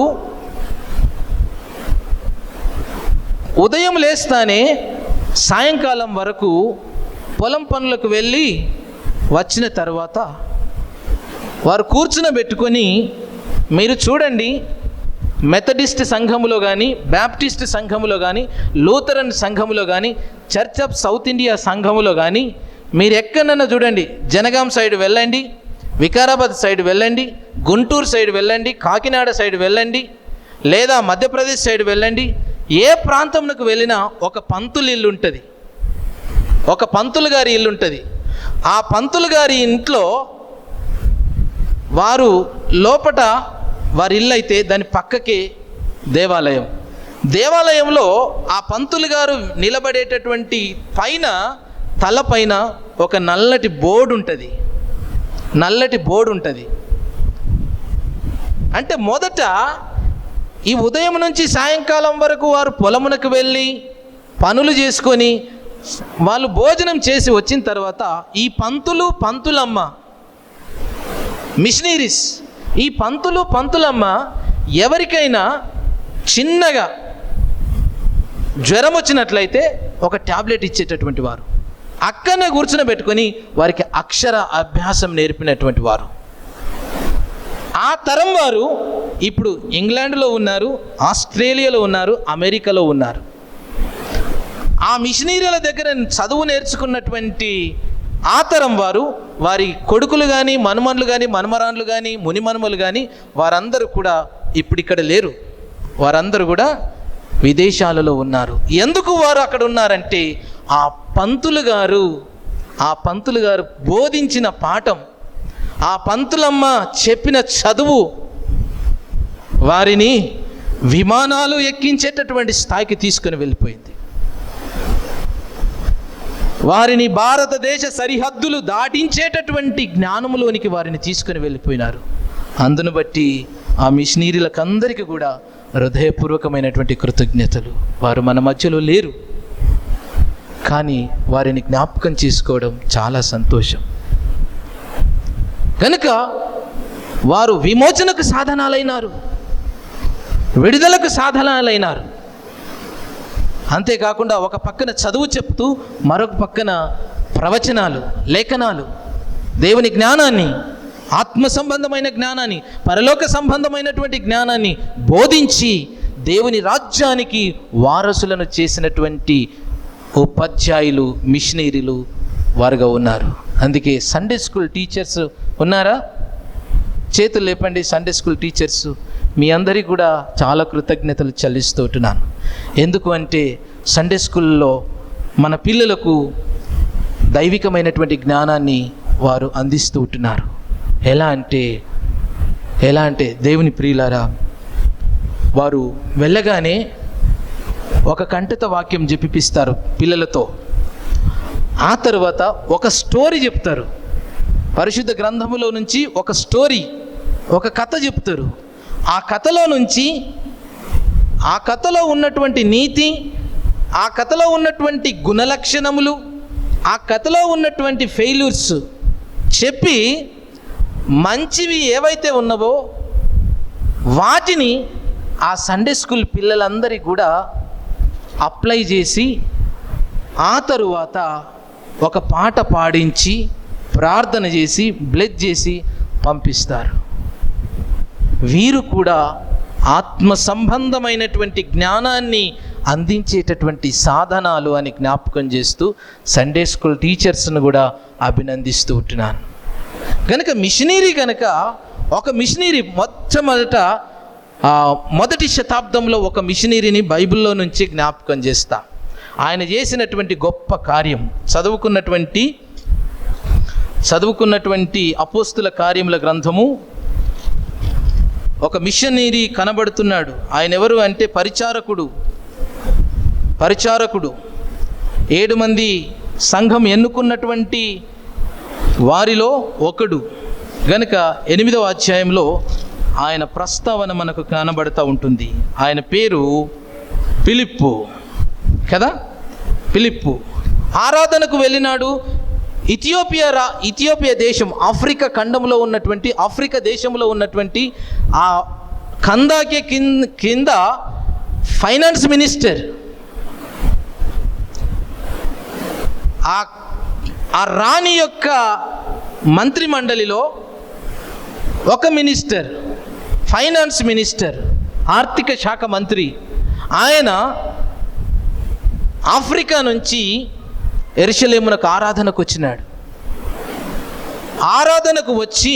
ఉదయం లేస్తానే సాయంకాలం వరకు పొలం పనులకు వెళ్ళి వచ్చిన తర్వాత వారు కూర్చునబెట్టుకొని, మీరు చూడండి, మెథడిస్ట్ సంఘములో కానీ, బ్యాప్టిస్ట్ సంఘములో కానీ, లూథరన్ సంఘములో కానీ, చర్చ్ ఆఫ్ సౌత్ ఇండియా సంఘములో కానీ, మీరు ఎక్కడన్నా చూడండి, జనగాం సైడ్ వెళ్ళండి, వికారాబాద్ సైడ్ వెళ్ళండి, గుంటూరు సైడ్ వెళ్ళండి, కాకినాడ సైడ్ వెళ్ళండి, లేదా మధ్యప్రదేశ్ సైడ్ వెళ్ళండి, ఏ ప్రాంతంలోకి వెళ్ళినా ఒక పంతులు ఇల్లు ఉంటుంది, ఒక పంతులు గారి ఇల్లు ఉంటుంది. ఆ పంతులు గారి ఇంట్లో వారు లోపట వారి ఇల్లు అయితే దాని పక్కకే దేవాలయంలో ఆ పంతులు గారు నిలబడేటటువంటి తలపైన ఒక నల్లటి బోర్డు ఉంటుంది. అంటే మొదట ఈ ఉదయం నుంచి సాయంకాలం వరకు వారు పొలమునకు వెళ్ళి పనులు చేసుకొని వాళ్ళు భోజనం చేసి వచ్చిన తర్వాత ఈ పంతులమ్మ మిషనరీస్, ఈ పంతులమ్మ ఎవరికైనా చిన్నగా జ్వరం వచ్చినట్లయితే ఒక టాబ్లెట్ ఇచ్చేటటువంటి వారు, అక్కడనే కూర్చుని పెట్టుకొని వారికి అక్షర అభ్యాసం నేర్పినటువంటి వారు. ఆ తరం వారు ఇప్పుడు ఇంగ్లాండ్లో ఉన్నారు, ఆస్ట్రేలియాలో ఉన్నారు, అమెరికాలో ఉన్నారు. ఆ మిషనరీల దగ్గర చదువు నేర్చుకున్నటువంటి ఆ తరం వారు, వారి కొడుకులు కానీ, మనుమనులు కానీ, మనుమరాన్లు కానీ, మునిమనుమలు కానీ, వారందరూ కూడా ఇప్పుడు ఇక్కడ లేరు. వారందరూ కూడా విదేశాలలో ఉన్నారు. ఎందుకు వారు అక్కడ ఉన్నారంటే, ఆ పంతులు గారు బోధించిన పాఠం, ఆ పంతులమ్మ చెప్పిన చదువు వారిని విమానాలు ఎక్కించేటటువంటి స్థాయికి తీసుకుని వెళ్ళిపోయింది. వారిని భారతదేశ సరిహద్దులు దాటించేటటువంటి జ్ఞానములోనికి వారిని తీసుకుని వెళ్ళిపోయినారు. అందును బట్టి ఆ మిషనరీలకు అందరికీ కూడా హృదయపూర్వకమైనటువంటి కృతజ్ఞతలు. వారు మన మధ్యలో లేరు, కానీ వారిని జ్ఞాపకం చేసుకోవడం చాలా సంతోషం. కనుక వారు విమోచనకు సాధనాలైనారు, విడుదలకు సాధనాలైనారు. అంతేకాకుండా ఒక పక్కన చదువు చెప్తూ మరొక పక్కన ప్రవచనాలు, లేఖనాలు, దేవుని జ్ఞానాన్ని, ఆత్మ సంబంధమైన జ్ఞానాన్ని, పరలోక సంబంధమైనటువంటి జ్ఞానాన్ని బోధించి దేవుని రాజ్యానికి వారసులను చేసినటువంటి ఉపాధ్యాయులు, మిషనరీలు వారుగా ఉన్నారు. అందుకే సండే స్కూల్ టీచర్స్ ఉన్నారా? చేతులు లేపండి. సండే స్కూల్ టీచర్స్ మీ అందరికీ కూడా చాలా కృతజ్ఞతలు చెల్లిస్తూ ఉంటున్నాను. ఎందుకు అంటే సండే స్కూల్లో మన పిల్లలకు దైవికమైనటువంటి జ్ఞానాన్ని వారు అందిస్తూ ఉంటున్నారు. ఎలా అంటే దేవుని ప్రియులారా, వారు వెళ్ళగానే ఒక కంఠిత వాక్యం చెప్పిస్తారు పిల్లలతో. ఆ తర్వాత ఒక స్టోరీ చెప్తారు. పరిశుద్ధ గ్రంథములో నుంచి ఒక స్టోరీ, ఒక కథ చెప్తారు. ఆ కథలో నుంచి, ఆ కథలో ఉన్నటువంటి నీతి, ఆ కథలో ఉన్నటువంటి గుణలక్షణములు, ఆ కథలో ఉన్నటువంటి ఫెయిల్యూర్స్ చెప్పి మంచివి ఏవైతే ఉన్నవో వాటిని ఆ సండే స్కూల్ పిల్లలందరికీ కూడా అప్లై చేసి, ఆ తరువాత ఒక పాట పాడించి, ప్రార్థన చేసి, బ్లెస్ చేసి పంపిస్తారు. వీరు కూడా ఆత్మ సంబంధమైనటువంటి జ్ఞానాన్ని అందించేటటువంటి సాధనాలు అని జ్ఞాపకం చేస్తూ సండే స్కూల్ టీచర్స్ను కూడా అభినందిస్తూ ఉంటున్నాను. కనుక మిషనరీ కనుక ఒక మిషనరీ మొదటి శతాబ్దంలో ఒక మిషనరీని బైబిల్లో నుంచి జ్ఞాపకం చేస్తా. ఆయన చేసినటువంటి గొప్ప కార్యం చదువుకున్నటువంటి అపోస్తుల కార్యముల గ్రంథము. ఒక మిషనరీ కనబడుతున్నాడు. ఆయన ఎవరు అంటే పరిచారకుడు. 7 మంది సంఘం ఎన్నుకున్నటువంటి వారిలో ఒకడు. గనుక 8వ అధ్యాయంలో ఆయన ప్రస్తావన మనకు కనబడుతూ ఉంటుంది. ఆయన పేరు ఫిలిప్పు కదా. ఫిలిప్పు ఆరాధనకు వెళ్ళినాడు. ఇథియోపియా దేశం, ఆఫ్రికా ఖండంలో ఉన్నటువంటి, ఆఫ్రికా దేశంలో ఉన్నటువంటి ఆ కందాకే కింద ఫైనాన్స్ మినిస్టర్, ఆ రాణి యొక్క మంత్రి మండలిలో ఒక మినిస్టర్, ఫైనాన్స్ మినిస్టర్, ఆర్థిక శాఖ మంత్రి. ఆయన ఆఫ్రికా నుంచి యెరూషలేమునకు ఆరాధనకు వచ్చినాడు. ఆరాధనకు వచ్చి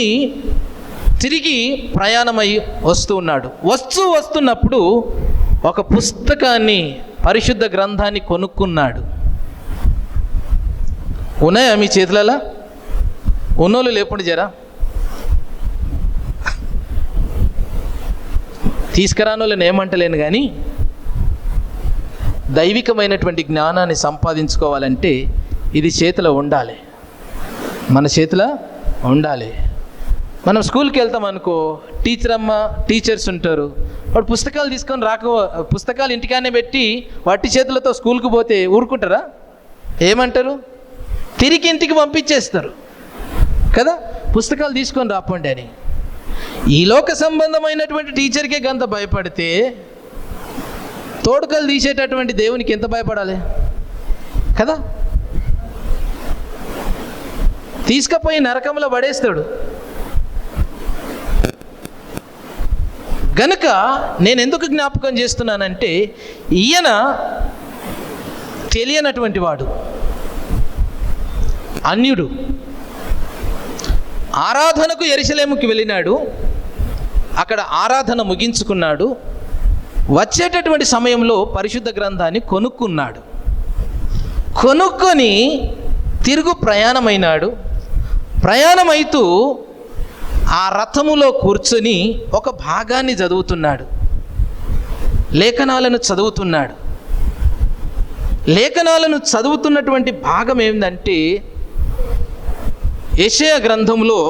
తిరిగి ప్రయాణమై వస్తున్నాడు. వస్తున్నప్పుడు ఒక పుస్తకాన్ని, పరిశుద్ధ గ్రంథాన్ని కొనుక్కున్నాడు. ఉన్నాయా మీ చేతులలో? ఉన్నోళ్ళు లేకుండా జరా, తీసుకురానోళ్ళని ఏమంటలేను, కానీ దైవికమైనటువంటి జ్ఞానాన్ని సంపాదించుకోవాలంటే ఇది చేతిలో ఉండాలి, మన చేతిలో ఉండాలి. మనం స్కూల్కి వెళ్తాం అనుకో, టీచర్స్ ఉంటారు. వాడు పుస్తకాలు తీసుకొని పుస్తకాలు ఇంటికానే పెట్టి వాటి చేతులతో స్కూల్కి పోతే ఊరుకుంటారా? ఏమంటారు? తిరిగి ఇంటికి పంపించేస్తారు కదా, పుస్తకాలు తీసుకొని రాపండి అని. ఈ లోక సంబంధమైనటువంటి టీచర్కే గంత భయపడితే తోడుకలు తీసేటటువంటి దేవునికి ఎంత భయపడాలి కదా. తీసుకుపోయి నరకంలో పడేస్తాడు. గనుక నేను ఎందుకు జ్ఞాపకం చేస్తున్నానంటే, ఈయన తెలియనటువంటి వాడు, అన్యుడు. ఆరాధనకు యెరూషలేముకి వెళ్ళినాడు. అక్కడ ఆరాధన ముగించుకున్నాడు. వచ్చేటటువంటి సమయంలో పరిశుద్ధ గ్రంథాన్ని కొనుక్కున్నాడు. కొనుక్కొని తిరుగు ప్రయాణమైనాడు. ప్రయాణమైతూ ఆ రథములో కూర్చొని ఒక భాగాన్ని చదువుతున్నాడు, లేఖనాలను చదువుతున్నాడు. లేఖనాలను చదువుతున్నటువంటి భాగం ఏంటంటే, యెషయా గ్రంథంలో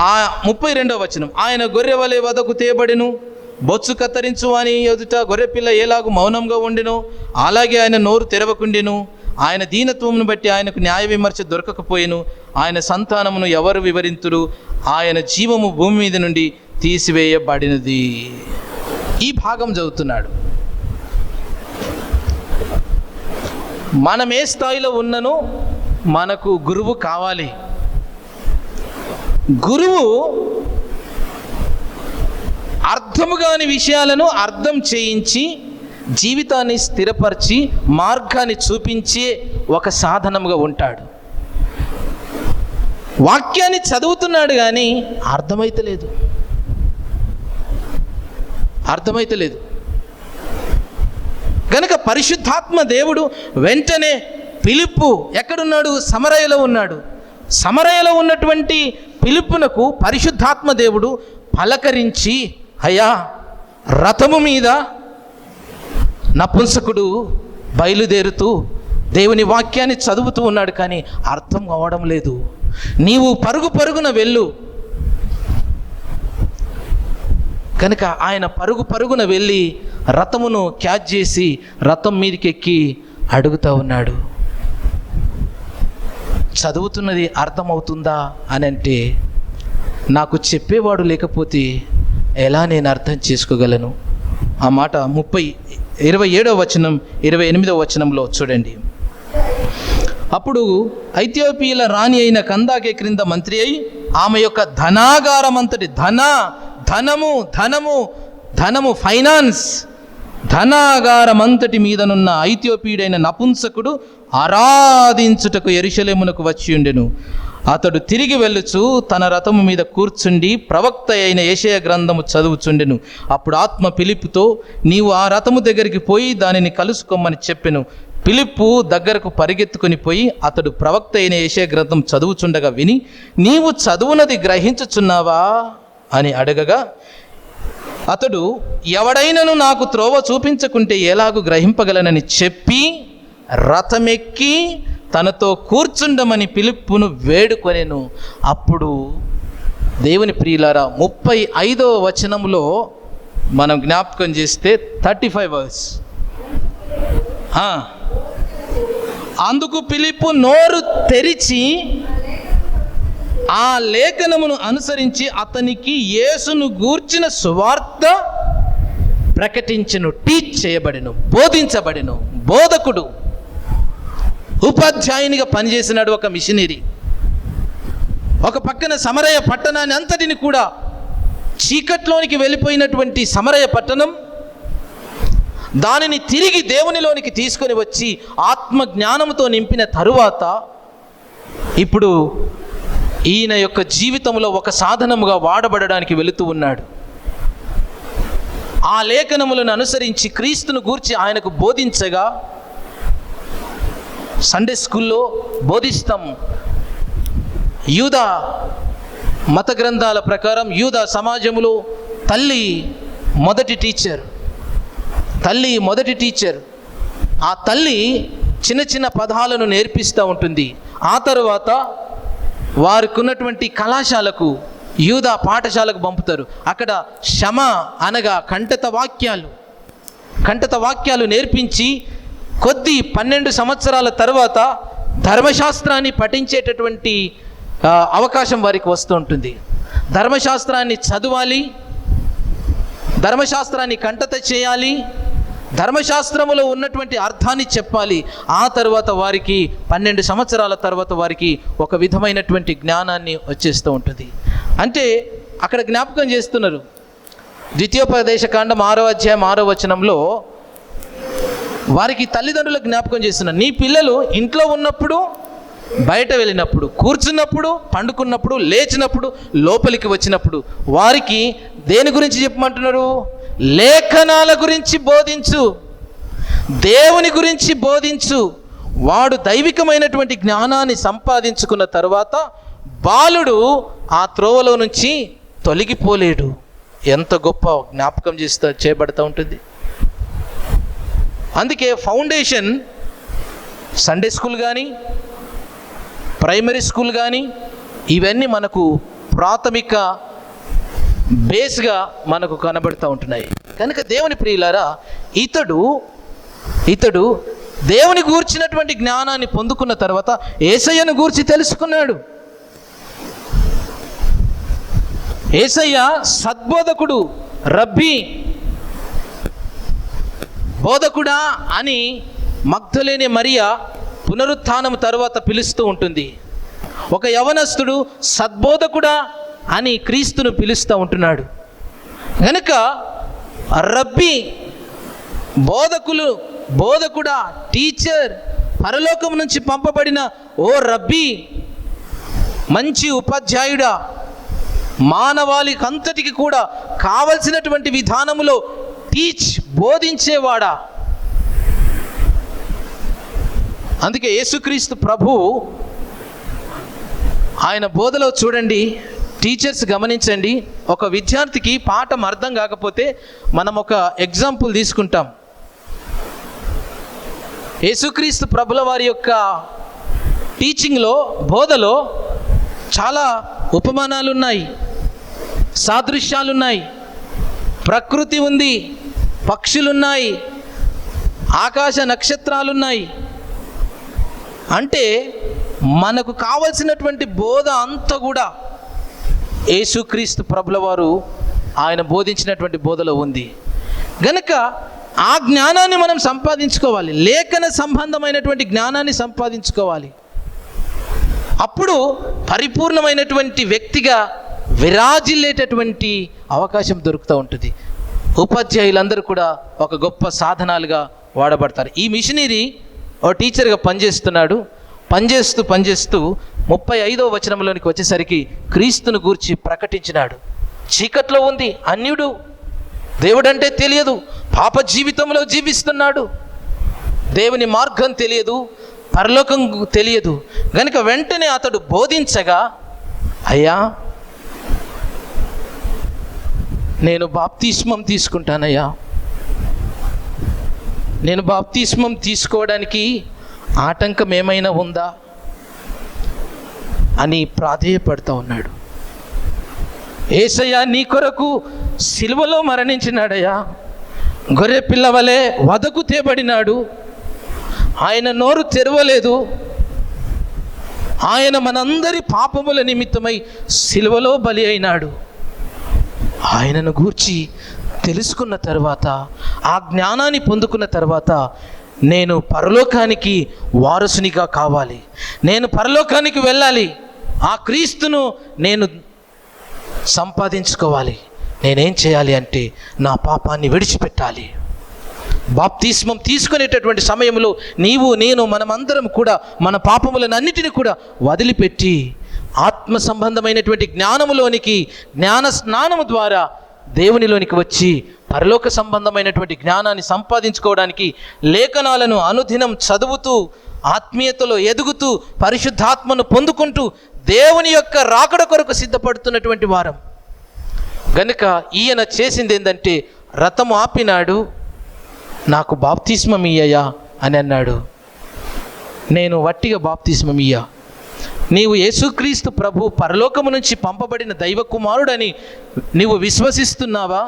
32వ వచనం, ఆయన గొర్రె వలె వదకు తేబడిను, బొత్సు కత్తిరించు అని ఎదుట గొర్రెపిల్ల ఎలాగూ మౌనంగా ఉండిను, అలాగే ఆయన నోరు తెరవకుండెను. ఆయన దీనత్వమును బట్టి ఆయనకు న్యాయ విమర్శ దొరకకపోయెను. ఆయన సంతానమును ఎవరు వివరింతురు? ఆయన జీవము భూమి మీద నుండి తీసివేయబడినది. ఈ భాగం చదువుతున్నాడు. మనం ఏ స్థాయిలో ఉన్ననో మనకు గురువు కావాలి. గురువు అర్థము కాని విషయాలను అర్థం చేయించి జీవితాన్ని స్థిరపరిచి మార్గాన్ని చూపించే ఒక సాధనముగా ఉంటాడు. వాక్యాన్ని చదువుతున్నాడు కానీ అర్థమైతలేదు. కనుక పరిశుద్ధాత్మ దేవుడు వెంటనే ఫిలిప్పు ఎక్కడున్నాడు? సమరయలో ఉన్నాడు. సమరయలో ఉన్నటువంటి ఫిలిప్పునకు పరిశుద్ధాత్మ దేవుడు పలకరించి, అయ్యా, రథము మీద నపుంసకుడు బయలుదేరుతూ దేవుని వాక్యాన్ని చదువుతూ ఉన్నాడు, కానీ అర్థం అవ్వడం లేదు. నీవు పరుగు పరుగున వెళ్ళు. కనుక ఆయన పరుగు పరుగున వెళ్ళి రథమును క్యాచ్ చేసి రథం మీదకి ఎక్కి అడుగుతూ ఉన్నాడు, చదువుతున్నది అర్థమవుతుందా అని. అంటే నాకు చెప్పేవాడు లేకపోతే ఎలా నేను అర్థం చేసుకోగలను? ఆ మాట 27వ వచనం 28వ వచనంలో చూడండి. అప్పుడు ఐథియోపియల రాణి అయిన కందాకే క్రింద మంత్రి అయి ఆమె యొక్క ధనాగారమంతటి ధనము ఫైనాన్స్ ధనాగారమంతటి మీదనున్న ఐథియోపియుడైన నపుంసకుడు ఆరాధించుటకు యెరూషలేమునకు వచ్చి ఉండెను. అతడు తిరిగి వెళ్ళుచు తన రథము మీద కూర్చుండి ప్రవక్త అయిన యెషయా గ్రంథము చదువుచుండెను. అప్పుడు ఆత్మ ఫిలిప్పుతో, నీవు ఆ రథము దగ్గరికి పోయి దానిని కలుసుకోమని చెప్పెను. ఫిలిప్పు దగ్గరకు పరిగెత్తుకుని పోయి అతడు ప్రవక్త అయిన యెషయా గ్రంథం చదువుచుండగా విని, నీవు చదువునది గ్రహించుచున్నావా అని అడగగా, అతడు, ఎవడైనను నాకు త్రోవ చూపించకుంటే ఎలాగూ గ్రహింపగలనని చెప్పి రథమెక్కి తనతో కూర్చుండమని ఫిలిప్పును వేడుకొనెను. అప్పుడు దేవుని ప్రియులారా 35వ వచనంలో మనం జ్ఞాపకం చేస్తే 35 వర్స్, అందుకు ఫిలిప్పు నోరు తెరిచి ఆ లేఖనమును అనుసరించి అతనికి యేసును గూర్చిన సువార్త ప్రకటించెను. టీచ్ చేయబడెను, బోధించబడెను. బోధకుడు, ఉపాధ్యాయునిగా పనిచేసినాడు ఒక మిషనరీ. ఒక పక్కన సమరయ పట్టణాన్ని అంతటిని కూడా చీకట్లోనికి వెళ్ళిపోయినటువంటి సమరయ పట్టణం, దానిని తిరిగి దేవునిలోనికి తీసుకొని వచ్చి ఆత్మ జ్ఞానంతో నింపిన తరువాత ఇప్పుడు ఈయన యొక్క జీవితంలో ఒక సాధనముగా వాడబడడానికి వెళుతూ ఉన్నాడు. ఆ లేఖనములను అనుసరించి క్రీస్తును గూర్చి ఆయనకు బోధించగా, సండే స్కూల్లో బోధిస్తాం. యూదా మత గ్రంథాల ప్రకారం యూదా సమాజంలో తల్లి మొదటి టీచర్. ఆ తల్లి చిన్న చిన్న పదాలను నేర్పిస్తూ ఉంటుంది. ఆ తర్వాత వారికి ఉన్నటువంటి కళాశాలకు, యూదా పాఠశాలకు పంపుతారు. అక్కడ శమ అనగా కంఠత వాక్యాలు నేర్పించి 12 సంవత్సరాల తర్వాత ధర్మశాస్త్రాన్ని పఠించేటటువంటి అవకాశం వారికి వస్తూ ఉంటుంది. ధర్మశాస్త్రాన్ని చదవాలి, ధర్మశాస్త్రాన్ని కంఠత చేయాలి, ధర్మశాస్త్రములో ఉన్నటువంటి అర్థాన్ని చెప్పాలి. ఆ తర్వాత వారికి 12 సంవత్సరాల తర్వాత వారికి ఒక విధమైనటువంటి జ్ఞానాన్ని వచ్చేస్తూ ఉంటుంది. అంటే అక్కడ జ్ఞాపకం చేస్తున్నారు, ద్వితీయోపదేశకాండం 6వ అధ్యాయం 6వ వచనంలో వారికి తల్లిదండ్రులకు జ్ఞాపకం చేస్తున్నారు, నీ పిల్లలు ఇంట్లో ఉన్నప్పుడు, బయట వెళ్ళినప్పుడు, కూర్చున్నప్పుడు, పండుకున్నప్పుడు, లేచినప్పుడు, లోపలికి వచ్చినప్పుడు వారికి దేని గురించి చెప్పమంటున్నారు? లేఖనాల గురించి బోధించు, దేవుని గురించి బోధించు. వాడు దైవికమైనటువంటి జ్ఞానాన్ని సంపాదించుకున్న తర్వాత బాలుడు ఆ త్రోవలో నుంచి తొలగిపోలేడు. ఎంత గొప్ప జ్ఞాపకం చేయబడుతూ ఉంటుంది. అందుకే ఫౌండేషన్ సండే స్కూల్ కానీ, ప్రైమరీ స్కూల్ కానీ, ఇవన్నీ మనకు ప్రాథమిక బేస్గా మనకు కనబడుతూ ఉంటున్నాయి. కనుక దేవుని ప్రియులారా, ఇతడు దేవుని గూర్చినటువంటి జ్ఞానాన్ని పొందుకున్న తర్వాత యేసయ్యను గూర్చి తెలుసుకున్నాడు. యేసయ్య సద్బోధకుడు, రబ్బీ, బోధకుడా అని మగ్దలేనే మరియా పునరుత్థానం తరువాత పిలుస్తూ ఉంటుంది. ఒక యవనస్తుడు సద్బోధకుడా అని క్రీస్తును పిలుస్తూ ఉంటున్నాడు. కనుక రబ్బీ, బోధకుడా, టీచర్, పరలోకం నుంచి పంపబడిన ఓ రబ్బీ, మంచి ఉపాధ్యాయుడా, మానవాళికి అంతటికి కూడా కావలసినటువంటి విధానములో బోధించేవాడా. అందుకే యేసుక్రీస్తు ప్రభు ఆయన బోధలో చూడండి, టీచర్స్ గమనించండి, ఒక విద్యార్థికి పాఠం అర్థం కాకపోతే మనం ఒక ఎగ్జాంపుల్ తీసుకుంటాం. యేసుక్రీస్తు ప్రభుల వారి యొక్క టీచింగ్లో, బోధలో చాలా ఉపమానాలు ఉన్నాయి, సాదృశ్యాలు ఉన్నాయి, ప్రకృతి ఉంది, పక్షులున్నాయి, ఆకాశ నక్షత్రాలున్నాయి. అంటే మనకు కావలసినటువంటి బోధ అంతా కూడా యేసుక్రీస్తు ప్రభుల వారు ఆయన బోధించినటువంటి బోధలో ఉంది. గనుక ఆ జ్ఞానాన్ని మనం సంపాదించుకోవాలి, లేఖన సంబంధమైనటువంటి జ్ఞానాన్ని సంపాదించుకోవాలి. అప్పుడు పరిపూర్ణమైనటువంటి వ్యక్తిగా విరాజిల్లేటటువంటి అవకాశం దొరుకుతూ ఉంటుంది. ఉపాధ్యాయులందరూ కూడా ఒక గొప్ప సాధనాలుగా వాడబడతారు. ఈ మిషనరీ ఓ టీచర్గా పనిచేస్తున్నాడు. పనిచేస్తూ 35వ వచనంలోనికి వచ్చేసరికి క్రీస్తును గూర్చి ప్రకటించినాడు. చీకట్లో ఉంది, అన్యుడు, దేవుడంటే తెలియదు, పాప జీవితంలో జీవిస్తున్నాడు, దేవుని మార్గం తెలియదు, పరలోకం తెలియదు. గనుక వెంటనే అతడు బోధించగా, అయ్యా నేను బాప్తిస్మం తీసుకుంటానయ్యా, నేను బాప్తిస్మం తీసుకోవడానికి ఆటంకం ఏమైనా ఉందా అని ప్రాధేయపడుతూ ఉన్నాడు. యేసయ్య నీ కొరకు సిలువలో మరణించినాడయ్యా, గొర్రె పిల్లవలే వదకు తేబడినాడు, ఆయన నోరు తెరవలేదు, ఆయన మనందరి పాపముల నిమిత్తమై సిలువలో బలి అయినాడు. ఆయనను గూర్చి తెలుసుకున్న తర్వాత, ఆ జ్ఞానాన్ని పొందుకున్న తర్వాత, నేను పరలోకానికి వారసునిగా కావాలి, నేను పరలోకానికి వెళ్ళాలి, ఆ క్రీస్తును నేను సంపాదించుకోవాలి. నేనేం చేయాలి అంటే నా పాపాన్ని విడిచిపెట్టాలి. బాప్తిస్మం తీసుకునేటటువంటి సమయంలో నీవు, నేను, మనమందరం కూడా మన పాపములను అన్నిటిని కూడా వదిలిపెట్టి ఆత్మ సంబంధమైనటువంటి జ్ఞానములోనికి, జ్ఞాన స్నానము ద్వారా దేవునిలోనికి వచ్చి పరలోక సంబంధమైనటువంటి జ్ఞానాన్ని సంపాదించుకోవడానికి లేఖనాలను అనుదినం చదువుతూ, ఆత్మీయతలో ఎదుగుతూ, పరిశుద్ధాత్మను పొందుకుంటూ దేవుని యొక్క రాకడ కొరకు సిద్ధపడుతున్నటువంటి వారం. గనుక ఈయన చేసింది ఏంటంటే రథము ఆపినాడు, నాకు బాప్తిస్మం ఇయ్యయా అని అన్నాడు. నేను వట్టిగా బాప్తిస్మం ఇయ్యా, నీవు యేసుక్రీస్తు ప్రభు పరలోకము నుంచి పంపబడిన దైవ కుమారుడని నీవు విశ్వసిస్తున్నావా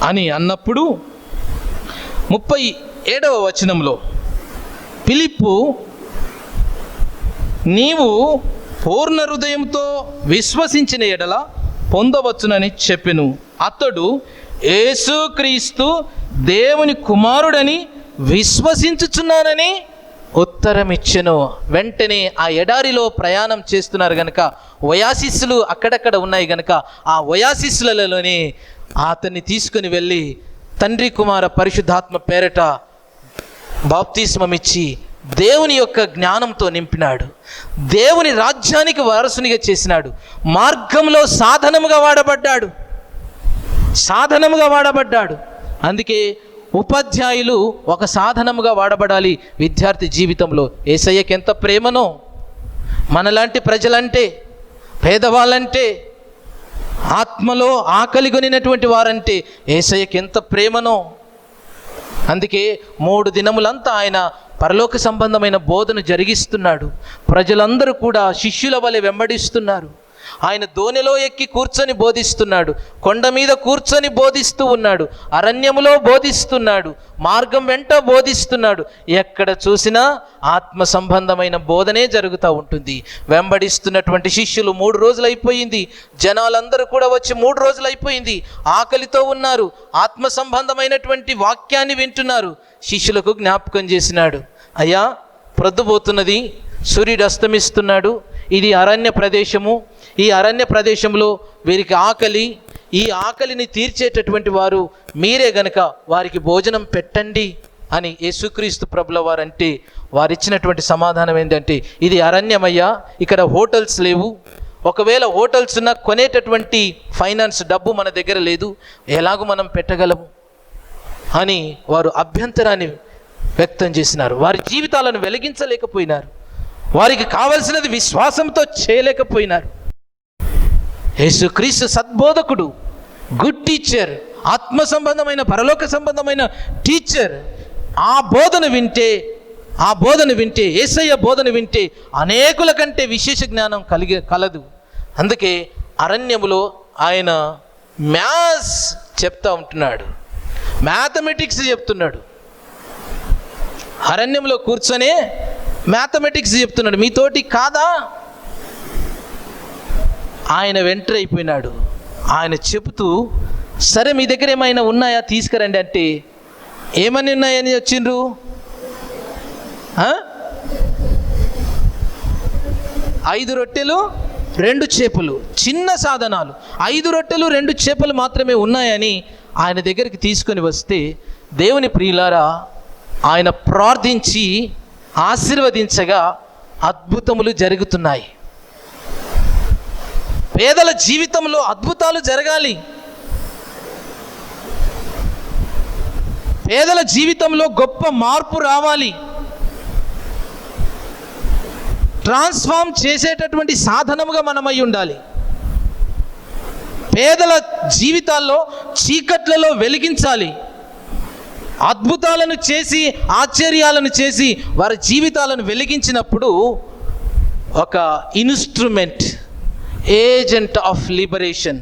అని అన్నప్పుడు 37వ వచనంలో, ఫిలిప్పు నీవు పూర్ణ హృదయంతో విశ్వసించిన ఎడల పొందవచ్చునని చెప్పెను. అతడు యేసుక్రీస్తు దేవుని కుమారుడని విశ్వసించుచున్నానని ఉత్తరం ఇచ్చెను. వెంటనే ఆ ఎడారిలో ప్రయాణం చేస్తున్నారు గనక ఒయాసిస్సులు అక్కడక్కడ ఉన్నాయి గనక ఆ ఒయాసిస్సులలోనే అతన్ని తీసుకుని వెళ్ళి తండ్రి కుమార పరిశుద్ధాత్మ పేరట బాప్తిస్మం ఇచ్చి దేవుని యొక్క జ్ఞానంతో నింపినాడు, దేవుని రాజ్యానికి వారసునిగా చేసినాడు, మార్గంలో సాధనముగా వాడబడ్డాడు. అందుకే ఉపాధ్యాయులు ఒక సాధనముగా వాడబడాలి విద్యార్థి జీవితంలో. యేసయ్యకి ఎంత ప్రేమనో, మనలాంటి ప్రజలంటే, పేదవాళ్ళంటే, ఆత్మలో ఆకలి కొనినటువంటి వారంటే యేసయ్యకి ఎంత ప్రేమనో. అందుకే 3 దినములంతా ఆయన పరలోక సంబంధమైన బోధను జరిగిస్తున్నాడు. ప్రజలందరూ కూడా శిష్యుల వలె వెంబడిస్తున్నారు. ఆయన దోణిలో ఎక్కి కూర్చొని బోధిస్తున్నాడు, కొండ మీద కూర్చొని బోధిస్తూ ఉన్నాడు, అరణ్యములో బోధిస్తున్నాడు, మార్గం వెంట బోధిస్తున్నాడు. ఎక్కడ చూసినా ఆత్మ సంబంధమైన బోధనే జరుగుతూ ఉంటుంది. వెంబడిస్తున్నటువంటి శిష్యులు 3 రోజులు అయిపోయింది, జనాలందరూ కూడా వచ్చి 3 రోజులు అయిపోయింది, ఆకలితో ఉన్నారు, ఆత్మ సంబంధమైనటువంటి వాక్యాన్ని వింటున్నారు. శిష్యులకు జ్ఞాపకం చేసినాడు, అయ్యా ప్రొద్దుపోతున్నది, సూర్యుడు అస్తమిస్తున్నాడు, ఇది అరణ్య ప్రదేశము, ఈ అరణ్య ప్రదేశంలో వీరికి ఆకలి, ఈ ఆకలిని తీర్చేటటువంటి వారు మీరే గనక వారికి భోజనం పెట్టండి అని యేసుక్రీస్తు ప్రభుల వారంటే వారిచ్చినటువంటి సమాధానం ఏంటంటే, ఇది అరణ్యమయ్యా, ఇక్కడ హోటల్స్ లేవు, ఒకవేళ హోటల్స్ ఉన్న కొనేటటువంటి ఫైనాన్స్ డబ్బు మన దగ్గర లేదు, ఎలాగూ మనం పెట్టగలము అని వారు అభ్యంతరాన్ని వ్యక్తం చేసినారు. వారి జీవితాలను వెలిగించలేకపోయినారు, వారికి కావలసినది విశ్వాసంతో చేయలేకపోయినారు. యేసుక్రీస్తు సద్బోధకుడు, గుడ్ టీచర్, ఆత్మ సంబంధమైన పరలోక సంబంధమైన టీచర్. ఆ బోధన వింటే యేసయ్య బోధన వింటే అనేకుల కంటే విశేష జ్ఞానం కలదు. అందుకే అరణ్యములో ఆయన మ్యాథ్స్ చెప్తా ఉంటున్నాడు, మ్యాథమెటిక్స్ చెప్తున్నాడు. అరణ్యంలో కూర్చొనే మ్యాథమెటిక్స్ చెప్తున్నాడు, మీతోటి కాదా? ఆయన వెంటర్ అయిపోయినాడు. ఆయన చెబుతూ, సరే మీ దగ్గర ఏమైనా ఉన్నాయా తీసుకురండి అంటే, ఏమని ఉన్నాయని వచ్చిండ్రు? 5 రొట్టెలు 2 చేపలు, చిన్న సాధనాలు. 5 రొట్టెలు 2 చేపలు మాత్రమే ఉన్నాయని ఆయన దగ్గరికి తీసుకొని వస్తే, దేవుని ప్రియులారా, ఆయన ప్రార్థించి ఆశీర్వదించగా అద్భుతములు జరుగుతున్నాయి. పేదల జీవితంలో అద్భుతాలు జరగాలి, పేదల జీవితంలో గొప్ప మార్పు రావాలి, ట్రాన్స్ఫార్మ్ చేసేటటువంటి సాధనముగా మనమై ఉండాలి. పేదల జీవితాల్లో చీకట్లలో వెలిగించాలి, అద్భుతాలను చేసి ఆశ్చర్యాలను చేసి వారి జీవితాలను వెలిగించినప్పుడు ఒక ఇన్స్ట్రుమెంట్, ఏజెంట్ ఆఫ్ లిబరేషన్,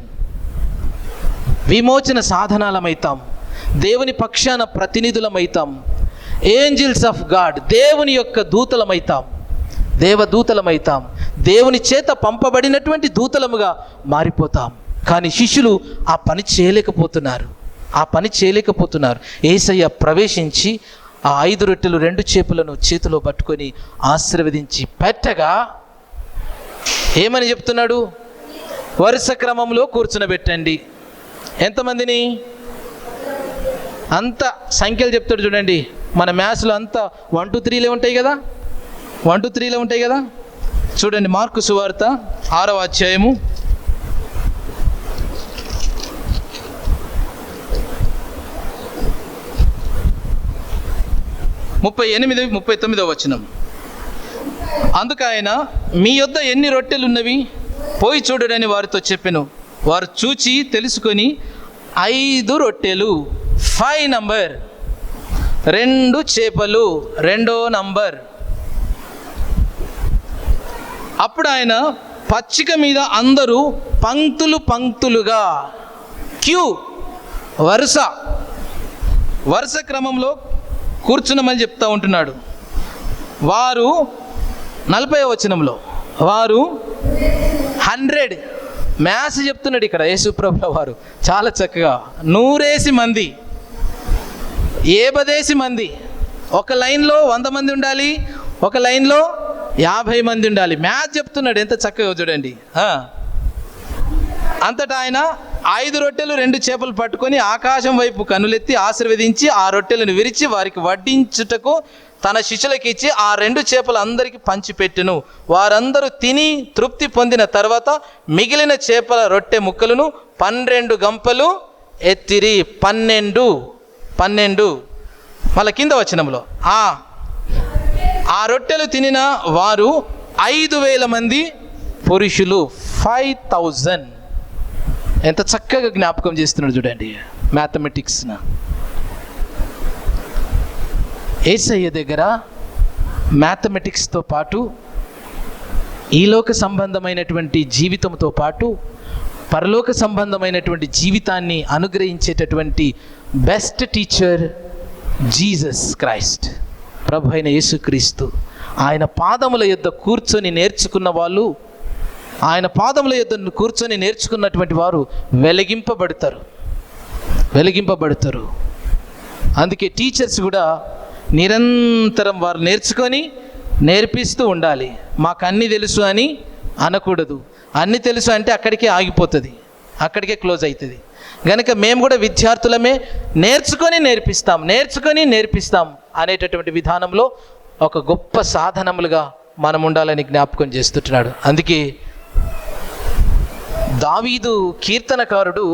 విమోచన సాధనాలమైతాం, దేవుని పక్షాన ప్రతినిధులమైతాం, ఏంజిల్స్ ఆఫ్ గాడ్, దేవుని యొక్క దూతలమైతాం, దేవదూతలమైతాం, దేవుని చేత పంపబడినటువంటి దూతలముగా మారిపోతాం. కానీ శిష్యులు ఆ పని చేయలేకపోతున్నారు. యేసయ్య ప్రవేశించి ఆ 5 రొట్టెలు 2 చేపలను చేతిలో పట్టుకొని ఆశీర్వదించి పెట్టగా ఏమని చెప్తున్నాడు? వరుస క్రమంలో కూర్చునబెట్టండి. ఎంతమందిని? అంత సంఖ్యలు చెప్తాడు చూడండి. మన మ్యాథ్స్లో అంతా 1 2 3లే ఉంటాయి కదా, 1 2 3లే ఉంటాయి కదా. చూడండి, మార్కు సువార్త 6వ అధ్యాయము 38 39వ వచనం. అందుకు ఆయన, మీ యొద్ద ఎన్ని రొట్టెలున్నవి పోయి చూడడని వారితో చెప్పెను. వారు చూచి తెలుసుకొని 5 రొట్టెలు 5 నంబర్, 2 చేపలు 2వ నంబర్. అప్పుడు ఆయన పచ్చిక మీద అందరూ పంక్తులుగా వరుస క్రమంలో కూర్చున్నామని చెప్తా ఉంటున్నాడు. వారు 40వ వచనంలో వారు 100 మ్యాథ్స్ చెప్తున్నాడు ఇక్కడ యేసుప్రభుల వారు చాలా చక్కగా. 100 మంది, 70 మంది, ఒక లైన్లో 100 మంది ఉండాలి, ఒక లైన్లో 50 మంది ఉండాలి. మ్యాథ్స్ చెప్తున్నాడు, ఎంత చక్కగా చూడండి. అంతటా ఆయన 5 రొట్టెలు 2 చేపలు పట్టుకొని ఆకాశం వైపు కనులెత్తి ఆశీర్వదించి ఆ రొట్టెలను విరిచి వారికి వడ్డించుటకు తన శిష్యులకు ఇచ్చి ఆ 2 చేపలు అందరికీ పంచిపెట్టెను. వారందరూ తిని తృప్తి పొందిన తర్వాత మిగిలిన చేపల రొట్టె ముక్కలను 12 గంపలు ఎత్తిరి. 12 మళ్ళీ కింద వచనంలో ఆ రొట్టెలు తినిన వారు 5,000 మంది పురుషులు, 5,000. ఎంత చక్కగా జ్ఞాపకం చేస్తున్నాడు చూడండి మ్యాథమెటిక్స్. యేసయ్య దగ్గర మ్యాథమెటిక్స్తో పాటు ఈలోక సంబంధమైనటువంటి జీవితంతో పాటు పరలోక సంబంధమైనటువంటి జీవితాన్ని అనుగ్రహించేటటువంటి బెస్ట్ టీచర్ జీసస్ క్రైస్ట్, ప్రభు అయిన యేసుక్రీస్తు. ఆయన పాదముల యొద్ద కూర్చొని నేర్చుకున్న వాళ్ళు, ఆయన పాదముల యొద్ద కూర్చొని నేర్చుకున్నటువంటి వారు వెలిగింపబడతారు. అందుకే టీచర్స్ కూడా నిరంతరం వారు నేర్పిస్తూ ఉండాలి. మాకు అన్నీ తెలుసు అని అనకూడదు. అన్నీ తెలుసు అంటే అక్కడికే ఆగిపోతుంది, అక్కడికే క్లోజ్ అవుతుంది. కనుక మేము కూడా విద్యార్థులమే నేర్చుకొని నేర్పిస్తాం అనేటటువంటి విధానంలో ఒక గొప్ప సాధనములుగా మనం ఉండాలని జ్ఞాపకం చేస్తుంటున్నాడు. అందుకే దావీదు కీర్తనకారుడు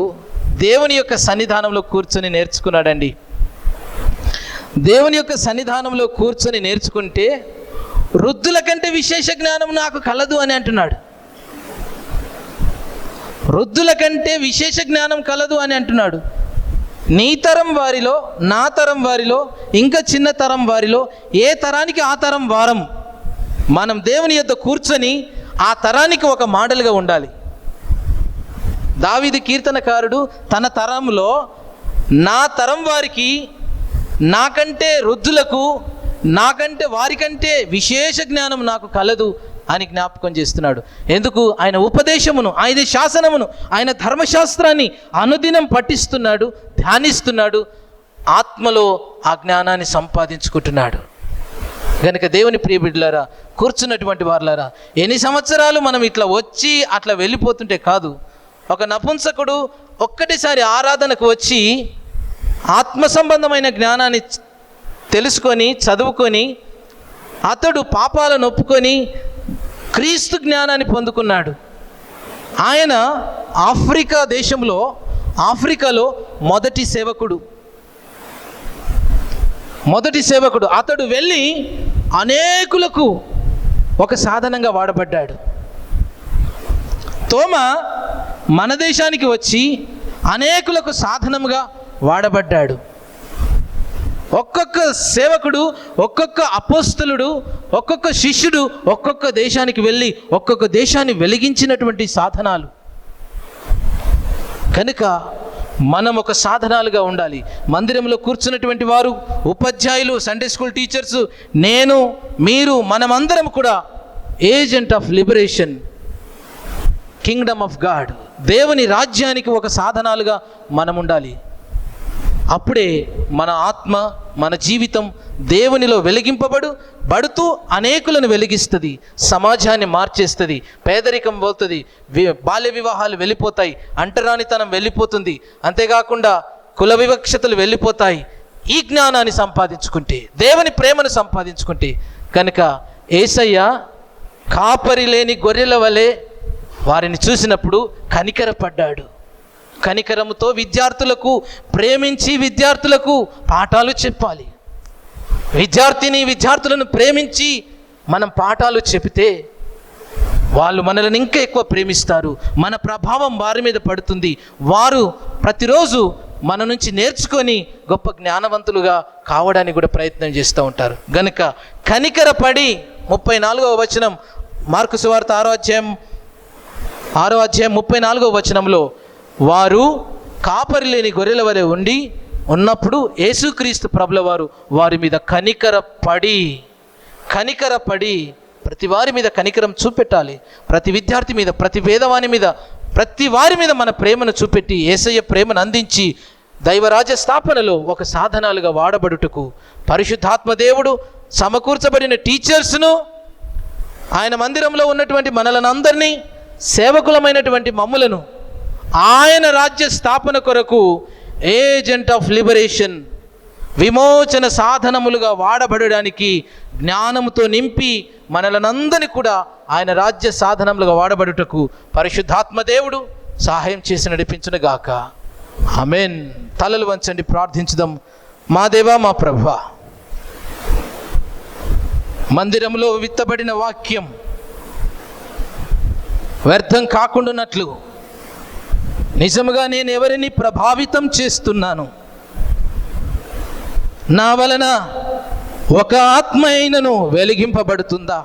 దేవుని యొక్క సన్నిధానంలో కూర్చొని నేర్చుకున్నాడండి. దేవుని యొక్క సన్నిధానంలో కూర్చొని నేర్చుకుంటే వృద్ధుల కంటే విశేష జ్ఞానం నాకు కలదు అని అంటున్నాడు. వృద్ధుల కంటే విశేష జ్ఞానం కలదు అని అంటున్నాడు. నీ తరం వారిలో, నా తరం వారిలో, ఇంకా చిన్న తరం వారిలో, ఏ తరానికి ఆ తరం వారం మనం దేవుని యొద్ద కూర్చొని ఆ తరానికి ఒక మోడల్గా ఉండాలి. దావీదు కీర్తనకారుడు తన తరంలో నా తరం వారికి, నాకంటే వృద్ధులకు, నాకంటే వారికంటే విశేష జ్ఞానం నాకు కలదు అని జ్ఞాపకం చేస్తున్నాడు. ఎందుకు? ఆయన ఉపదేశమును, ఆయన శాసనమును, ఆయన ధర్మశాస్త్రాన్ని అనుదినం పఠిస్తున్నాడు, ధ్యానిస్తున్నాడు, ఆత్మలో ఆ జ్ఞానాన్ని సంపాదించుకుంటున్నాడు. కనుక దేవుని ప్రియ బిడ్డలారా, కూర్చున్నటువంటి వారులారా, ఎన్ని సంవత్సరాలు మనం ఇట్లా వచ్చి అట్లా వెళ్ళిపోతుంటే కాదు. ఒక నపుంసకుడు ఒక్కటిసారి ఆరాధనకు వచ్చి ఆత్మ సంబంధమైన జ్ఞానాన్ని తెలుసుకొని చదువుకొని అతడు పాపాలను ఒప్పుకొని క్రీస్తు జ్ఞానాన్ని పొందుకున్నాడు. ఆయన ఆఫ్రికాలో మొదటి సేవకుడు. అతడు వెళ్ళి అనేకులకు ఒక సాధనంగా వాడబడ్డాడు. తోమా మన దేశానికి వచ్చి అనేకులకు సాధనముగా వాడబడ్డాడు. ఒక్కొక్క సేవకుడు, ఒక్కొక్క అపోస్తలుడు, ఒక్కొక్క శిష్యుడు ఒక్కొక్క దేశానికి వెళ్ళి ఒక్కొక్క దేశాన్ని వెలిగించినటువంటి సాధనాలు. కనుక మనం ఒక సాధనాలుగా ఉండాలి. మందిరంలో కూర్చున్నటువంటి వారు, ఉపాధ్యాయులు, సండే స్కూల్ టీచర్స్, నేను, మీరు, మనమందరం కూడా agent of liberation, Kingdom of God, దేవుని రాజ్యానికి ఒక సాధనాలుగా మనం ఉండాలి. అప్పుడే మన ఆత్మ, మన జీవితం దేవునిలో వెలిగింపబడుతూ అనేకులను వెలిగిస్తుంది, సమాజాన్ని మార్చేస్తుంది, పేదరికం పోతుంది, బాల్య వివాహాలు వెళ్ళిపోతాయి, అంటరానితనం వెళ్ళిపోతుంది, అంతేకాకుండా కుల వివక్షతలు వెళ్ళిపోతాయి. ఈ జ్ఞానాన్ని సంపాదించుకుంటే, దేవుని ప్రేమను సంపాదించుకుంటే. కనుక యేసయ్య కాపరి లేని గొర్రెల వలె వారిని చూసినప్పుడు కనికరపడ్డాడు. కనికరముతో విద్యార్థులకు ప్రేమించి విద్యార్థులకు పాఠాలు చెప్పాలి. విద్యార్థులను ప్రేమించి మనం పాఠాలు చెబితే వాళ్ళు మనల్ని ఇంకా ఎక్కువ ప్రేమిస్తారు. మన ప్రభావం వారి మీద పడుతుంది. వారు ప్రతిరోజు మన నుంచి నేర్చుకొని గొప్ప జ్ఞానవంతులుగా కావడానికి కూడా ప్రయత్నం చేస్తూ ఉంటారు. గనుక కనికరపడి 34వ వచనం, మార్కు సువార్త 6వ అధ్యాయం 34వ వచనంలో, వారు కాపరి లేని గొర్రెల వలె ఉన్నప్పుడు యేసుక్రీస్తు ప్రభుల వారు వారి మీద కనికరపడి ప్రతి వారి మీద కనికరం చూపెట్టాలి. ప్రతి విద్యార్థి మీద, ప్రతి పేదవాని మీద, ప్రతి వారి మీద మన ప్రేమను చూపెట్టి యేసయ్య ప్రేమను అందించి దైవరాజ్య స్థాపనలో ఒక సాధనాలుగా వాడబడుటకు పరిశుద్ధాత్మ దేవుడు సమకూర్చబడిన టీచర్స్ను, ఆయన మందిరంలో ఉన్నటువంటి మనలందరినీ, సేవకులమైనటువంటి మమ్ములను ఆయన రాజ్య స్థాపన కొరకు ఏజెంట్ ఆఫ్ లిబరేషన్, విమోచన సాధనములుగా వాడబడడానికి జ్ఞానముతో నింపి మనలందరినీ కూడా ఆయన రాజ్య సాధనములుగా వాడబడుటకు పరిశుద్ధాత్మ దేవుడు సహాయం చేసి నడిపించునుగాక. ఆమేన్. తలలు వంచండి, ప్రార్థించుదాం. మా దేవా, మా ప్రభువా, మందిరంలో విత్తబడిన వాక్యం వ్యర్థం కాకుండానట్లు నిజముగా నేను ఎవరిని ప్రభావితం చేస్తున్నాను? నా వలన ఒక ఆత్మ అయినను వెలిగింపబడుతుందా?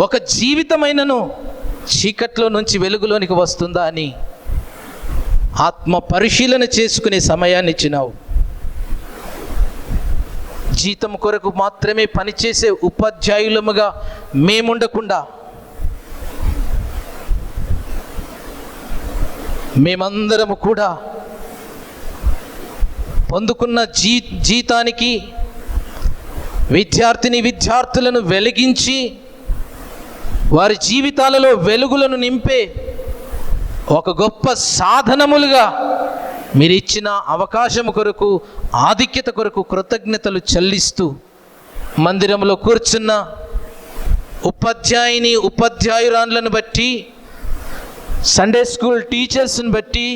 ఒక జీవితమైనను చీకట్లో నుంచి వెలుగులోనికి వస్తుందా అని ఆత్మ పరిశీలన చేసుకునే సమయాన్ని ఇచ్చినావు. జీతం కొరకు మాత్రమే పనిచేసే ఉపాధ్యాయులముగా మేముండకుండా మేమందరము కూడా పొందుకున్న జీతానికి విద్యార్థులను వెలిగించి వారి జీవితాలలో వెలుగులను నింపే ఒక గొప్ప సాధనములుగా మీరు ఇచ్చిన అవకాశం కొరకు, ఆధిక్యత కొరకు కృతజ్ఞతలు చెల్లిస్తూ మందిరంలో కూర్చున్న ఉపాధ్యాయురాన్లను బట్టి, సండే స్కూల్ టీచర్స్ని బట్టి,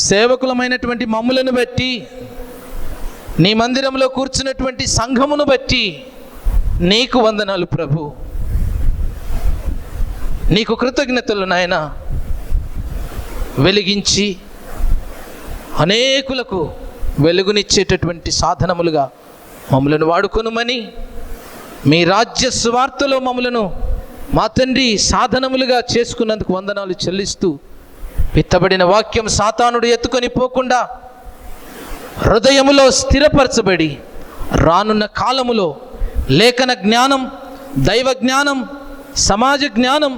సేవకులమైనటువంటి మమ్ములను బట్టి, నీ మందిరంలో కూర్చున్నటువంటి సంఘమును బట్టి నీకు వందనాలు ప్రభు. నీకు కృతజ్ఞతలు నాయన. వెలిగించి అనేకులకు వెలుగునిచ్చేటటువంటి సాధనములుగా మమ్మలను వాడుకొనుమని, మీ రాజ్య సువార్తలో మమ్మలను మా తండ్రి సాధనములుగా చేసుకున్నందుకు వందనాలు చెల్లిస్తూ, విత్తబడిన వాక్యం సాతానుడు ఎత్తుకొని పోకుండా హృదయములో స్థిరపరచబడి రానున్న కాలములో లేఖన జ్ఞానం, దైవ జ్ఞానం, సమాజ జ్ఞానం,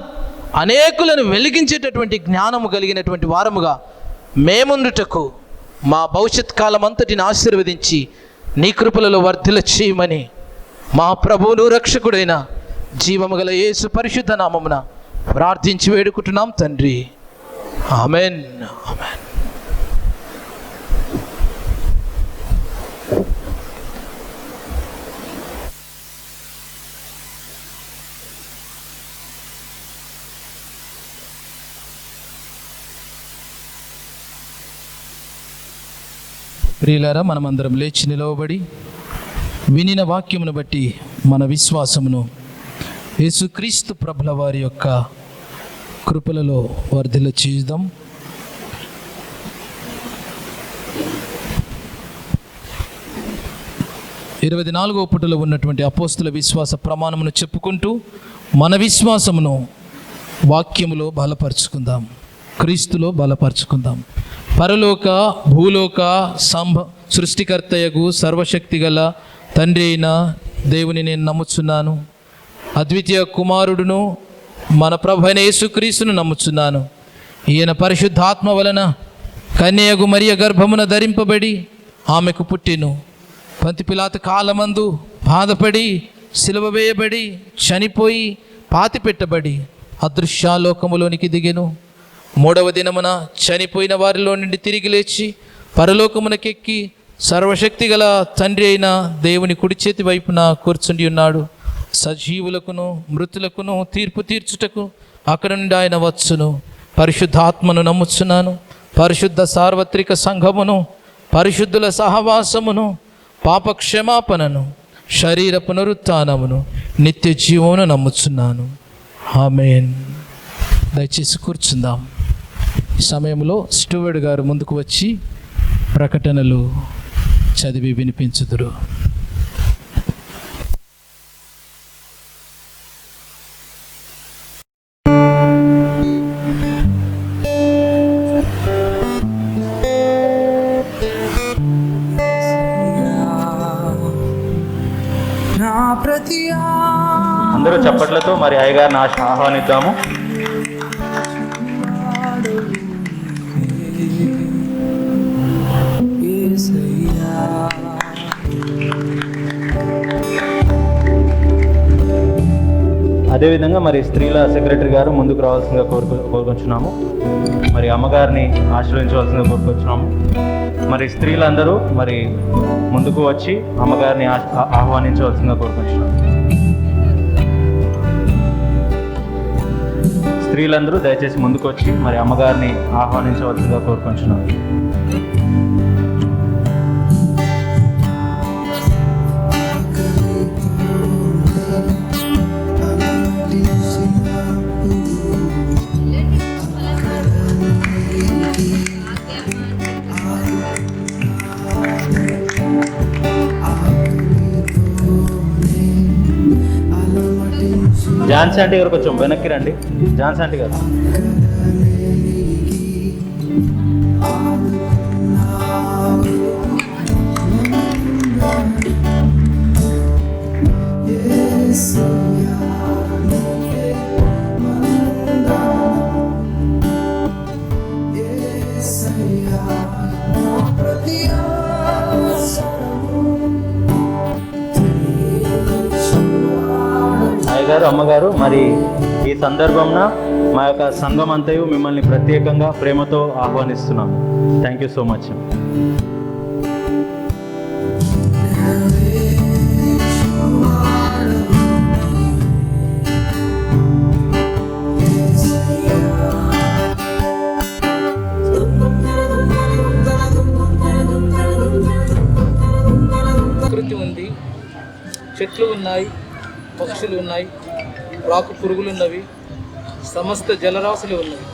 అనేకులను వెలిగించేటటువంటి జ్ఞానము కలిగినటువంటి వారముగా మేముండుటకు మా భవిష్యత్ కాలం అంతటిని ఆశీర్వదించి నీ కృపలలో వర్ధిల్ల చేయమని మా ప్రభువును రక్షకుడైన జీవము గల యేసు పరిశుద్ధ నామమున ప్రార్థించి వేడుకుంటున్నాం తండ్రి. ఆమెన్. ఆమెన్. ప్రియులారా, మనమందరం లేచి నిలవబడి వినిన వాక్యమును బట్టి మన విశ్వాసమును యేసుక్రీస్తు ప్రభుల వారి యొక్క కృపలలో వర్ధిల్ల చేద్దాం. ఇరవై 4వ పుటలో ఉన్నటువంటి అపోస్తుల విశ్వాస ప్రమాణమును చెప్పుకుంటూ మన విశ్వాసమును వాక్యములో బలపరుచుకుందాం, క్రీస్తులో బలపరుచుకుందాం. పరలోక భూలోక సృష్టికర్తయగు సర్వశక్తి గల తండ్రి అయిన దేవుని నేను నమ్ముచున్నాను. అద్వితీయ కుమారుడును మన ప్రభు అయిన యేసుక్రీస్తును నమ్ముచున్నాను. ఈయన పరిశుద్ధాత్మ వలన కన్యయగు మరియ గర్భమున ధరింపబడి ఆమెకు పుట్టెను. పొంతి పిలాతు కాలమందు బాధపడి సిలువ వేయబడి చనిపోయి పాతిపెట్టబడి అదృశ్యాలోకములోనికి దిగెను. 3వ దినమున చనిపోయిన వారిలో నుండి తిరిగి లేచి పరలోకమునకెక్కి సర్వశక్తి గల తండ్రి అయిన దేవుని కుడి చేతి వైపున కూర్చుండి ఉన్నాడు. సజీవులకును మృతులకును తీర్పు తీర్చుటకు అక్కడ నుండి ఆయన వచ్చును. పరిశుద్ధాత్మను నమ్ముచున్నాను. పరిశుద్ధ సార్వత్రిక సంఘమును, పరిశుద్ధుల సహవాసమును, పాపక్షమాపణను, శరీర పునరుత్థానమును, నిత్య జీవమును నమ్ముచున్నాను. ఆమేన్. దయచేసి కూర్చుందాం. ఈ సమయంలో స్టూవర్డ్ గారు ముందుకు వచ్చి ప్రకటనలు చదివి వినిపించుదురు. అందరూ చప్పట్లతో మరి అయ్యగారిని ఆహ్వానిద్దాము. అదేవిధంగా మరి స్త్రీల సెక్రటరీ గారు ముందుకు రావాల్సిందిగా కోరుకుంటున్నాము. మరి అమ్మగారిని ఆశీర్వదించవలసిందిగా కోరుకుంటున్నాము. మరి స్త్రీలందరూ మరి ముందుకు వచ్చి అమ్మగారిని ఆహ్వానించవలసిందిగా కోరుకుంటున్నాము. స్త్రీలందరూ దయచేసి ముందుకు వచ్చి మరి అమ్మగారిని ఆహ్వానించవలసిందిగా కోరుకుంటున్నాము. ఝాన్సీ ఆంటీ గారు కొంచెం వెనక్కి రండి. ఝాన్సీ ఆంటీ గారు. అయ్యగారు, అమ్మగారు, మరి ఈ సందర్భంన మా యొక్క సంఘం అంతయు మిమ్మల్ని ప్రత్యేకంగా ప్రేమతో ఆహ్వానిస్తున్నాము. Thank you so much. ప్రకృతి ఉంది, చెట్లు ఉన్నాయి, పక్షులు ఉన్నాయి, రాకు పురుగులు ఉన్నవి, సమస్త జలరాశులు ఉన్నవి.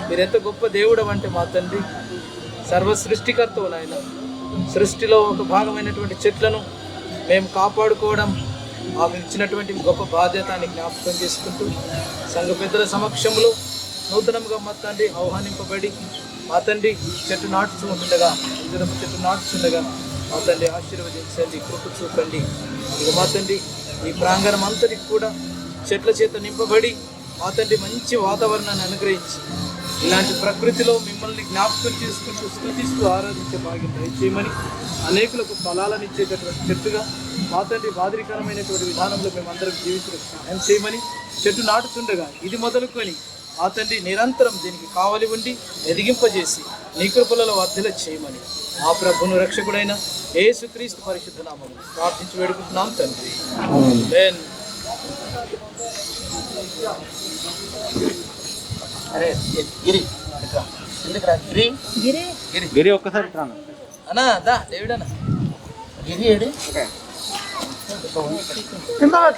మీరెంత గొప్ప దేవుడు అంటే మా తండ్రి, సర్వ సృష్టికర్తవు నాయన. సృష్టిలో ఒక భాగమైనటువంటి చెట్లను మేము కాపాడుకోవడం మాకు ఇచ్చినటువంటి గొప్ప బాధ్యతని జ్ఞాపకం చేసుకుంటూ సంఘ పెద్దల సమక్షంలో నూతనంగా మా తండ్రి ఆహ్వానింపబడి మా తండ్రి చెట్టు నాటుచుండగా చెట్టు నాటుచుండగా మా తండ్రి ఆశీర్వదించండి, కృప చూపండి. ఇక మా తండ్రి ఈ ప్రాంగణం అంతటికి కూడా చెట్ల చేత నింపబడి మా తండ్రి మంచి వాతావరణాన్ని అనుగ్రహించి ఇలాంటి ప్రకృతిలో మిమ్మల్ని జ్ఞాపకం చేసుకుంటూ స్తుతిస్తూ ఆరాధించే భాగ్యం దయచేయమని, అనేకులకు ఫలాలను ఇచ్చేటటువంటి చెట్టుగా మా తండ్రి మాదిరికరమైనటువంటి విధానంలో మేమందరం జీవించడానికి సహాయం చేయమని, చెట్టు నాటుతుండగా ఇది మొదలుకొని మా తండ్రి నిరంతరం దీనికి కావలి ఉండి ఎదిగింపజేసి నీ కృపలలో వర్ధల చేయమని మా ప్రభును రక్షకుడైన యేసుక్రీస్తు పరిశుద్ధ నామమున ప్రార్థించి వేడుకుంటున్నాం తండ్రి. ఆమేన్. అరే గిరి ఎందుకురా గిరి గిరి గిరి గిరి ఒక్కసారి రాను. అన్నా దా డేవిడ్ అన్న గిరి ఏడి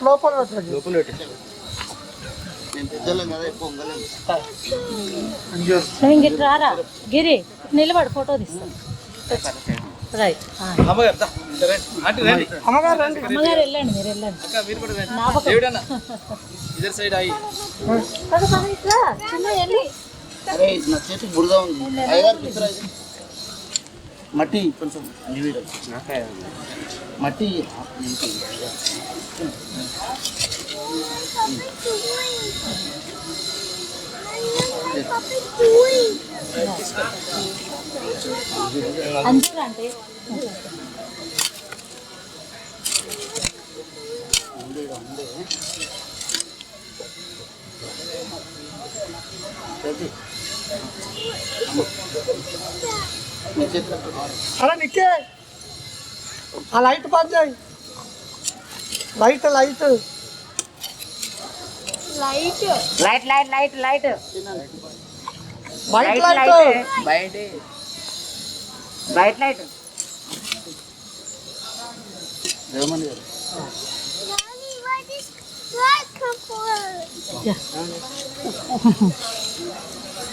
లోపల పెట్టి రారా గిరి నిలబడి ఫోటో తీస్తాను. రైట్ అమ్మగారు దా రండి. ఆంటీ రండి. అమ్మగారు వెళ్ళండి, మీరు వెళ్ళండి. అక్క మీరు కూడా రండి. డేవిడ్ అన్న ఇద్దరు సైడ్ అయ్యి చిన్న వెళ్ళి అరే నా చేతికి బురద ఉంది. అయ్యగారు పిత్తరా ఇది మట్టి కొంచెం మట్టి అంజూరా అంటే అరే నిక్కే ఆ లైట్ బంద్ చేయి. Light light light light light light light white light బయట బయట లైట్ దేవమణి గారు Daddy, where does light come from?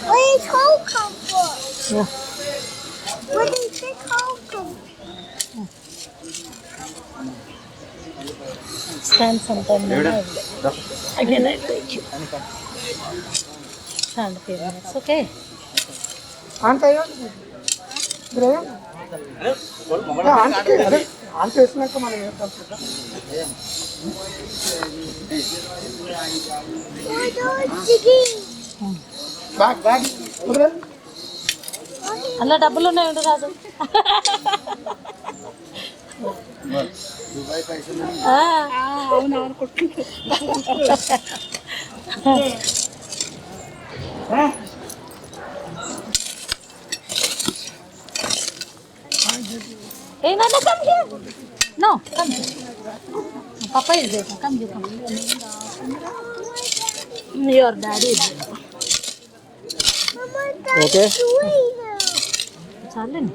Where does home come from? Where does this home come from? stand sometime again I take you stand a few minutes, okay? అంటే అరే on చేసినాక మనం ఏం కలుసుకుంటాం. Bag bag అలా డబ్బులు ఉన్నాయండి రాజు. అవునవును Hey, Nana, come here. No, come here. Papa is there. Come here. Come. Your daddy is there. Mama, that's doing now. Charlie.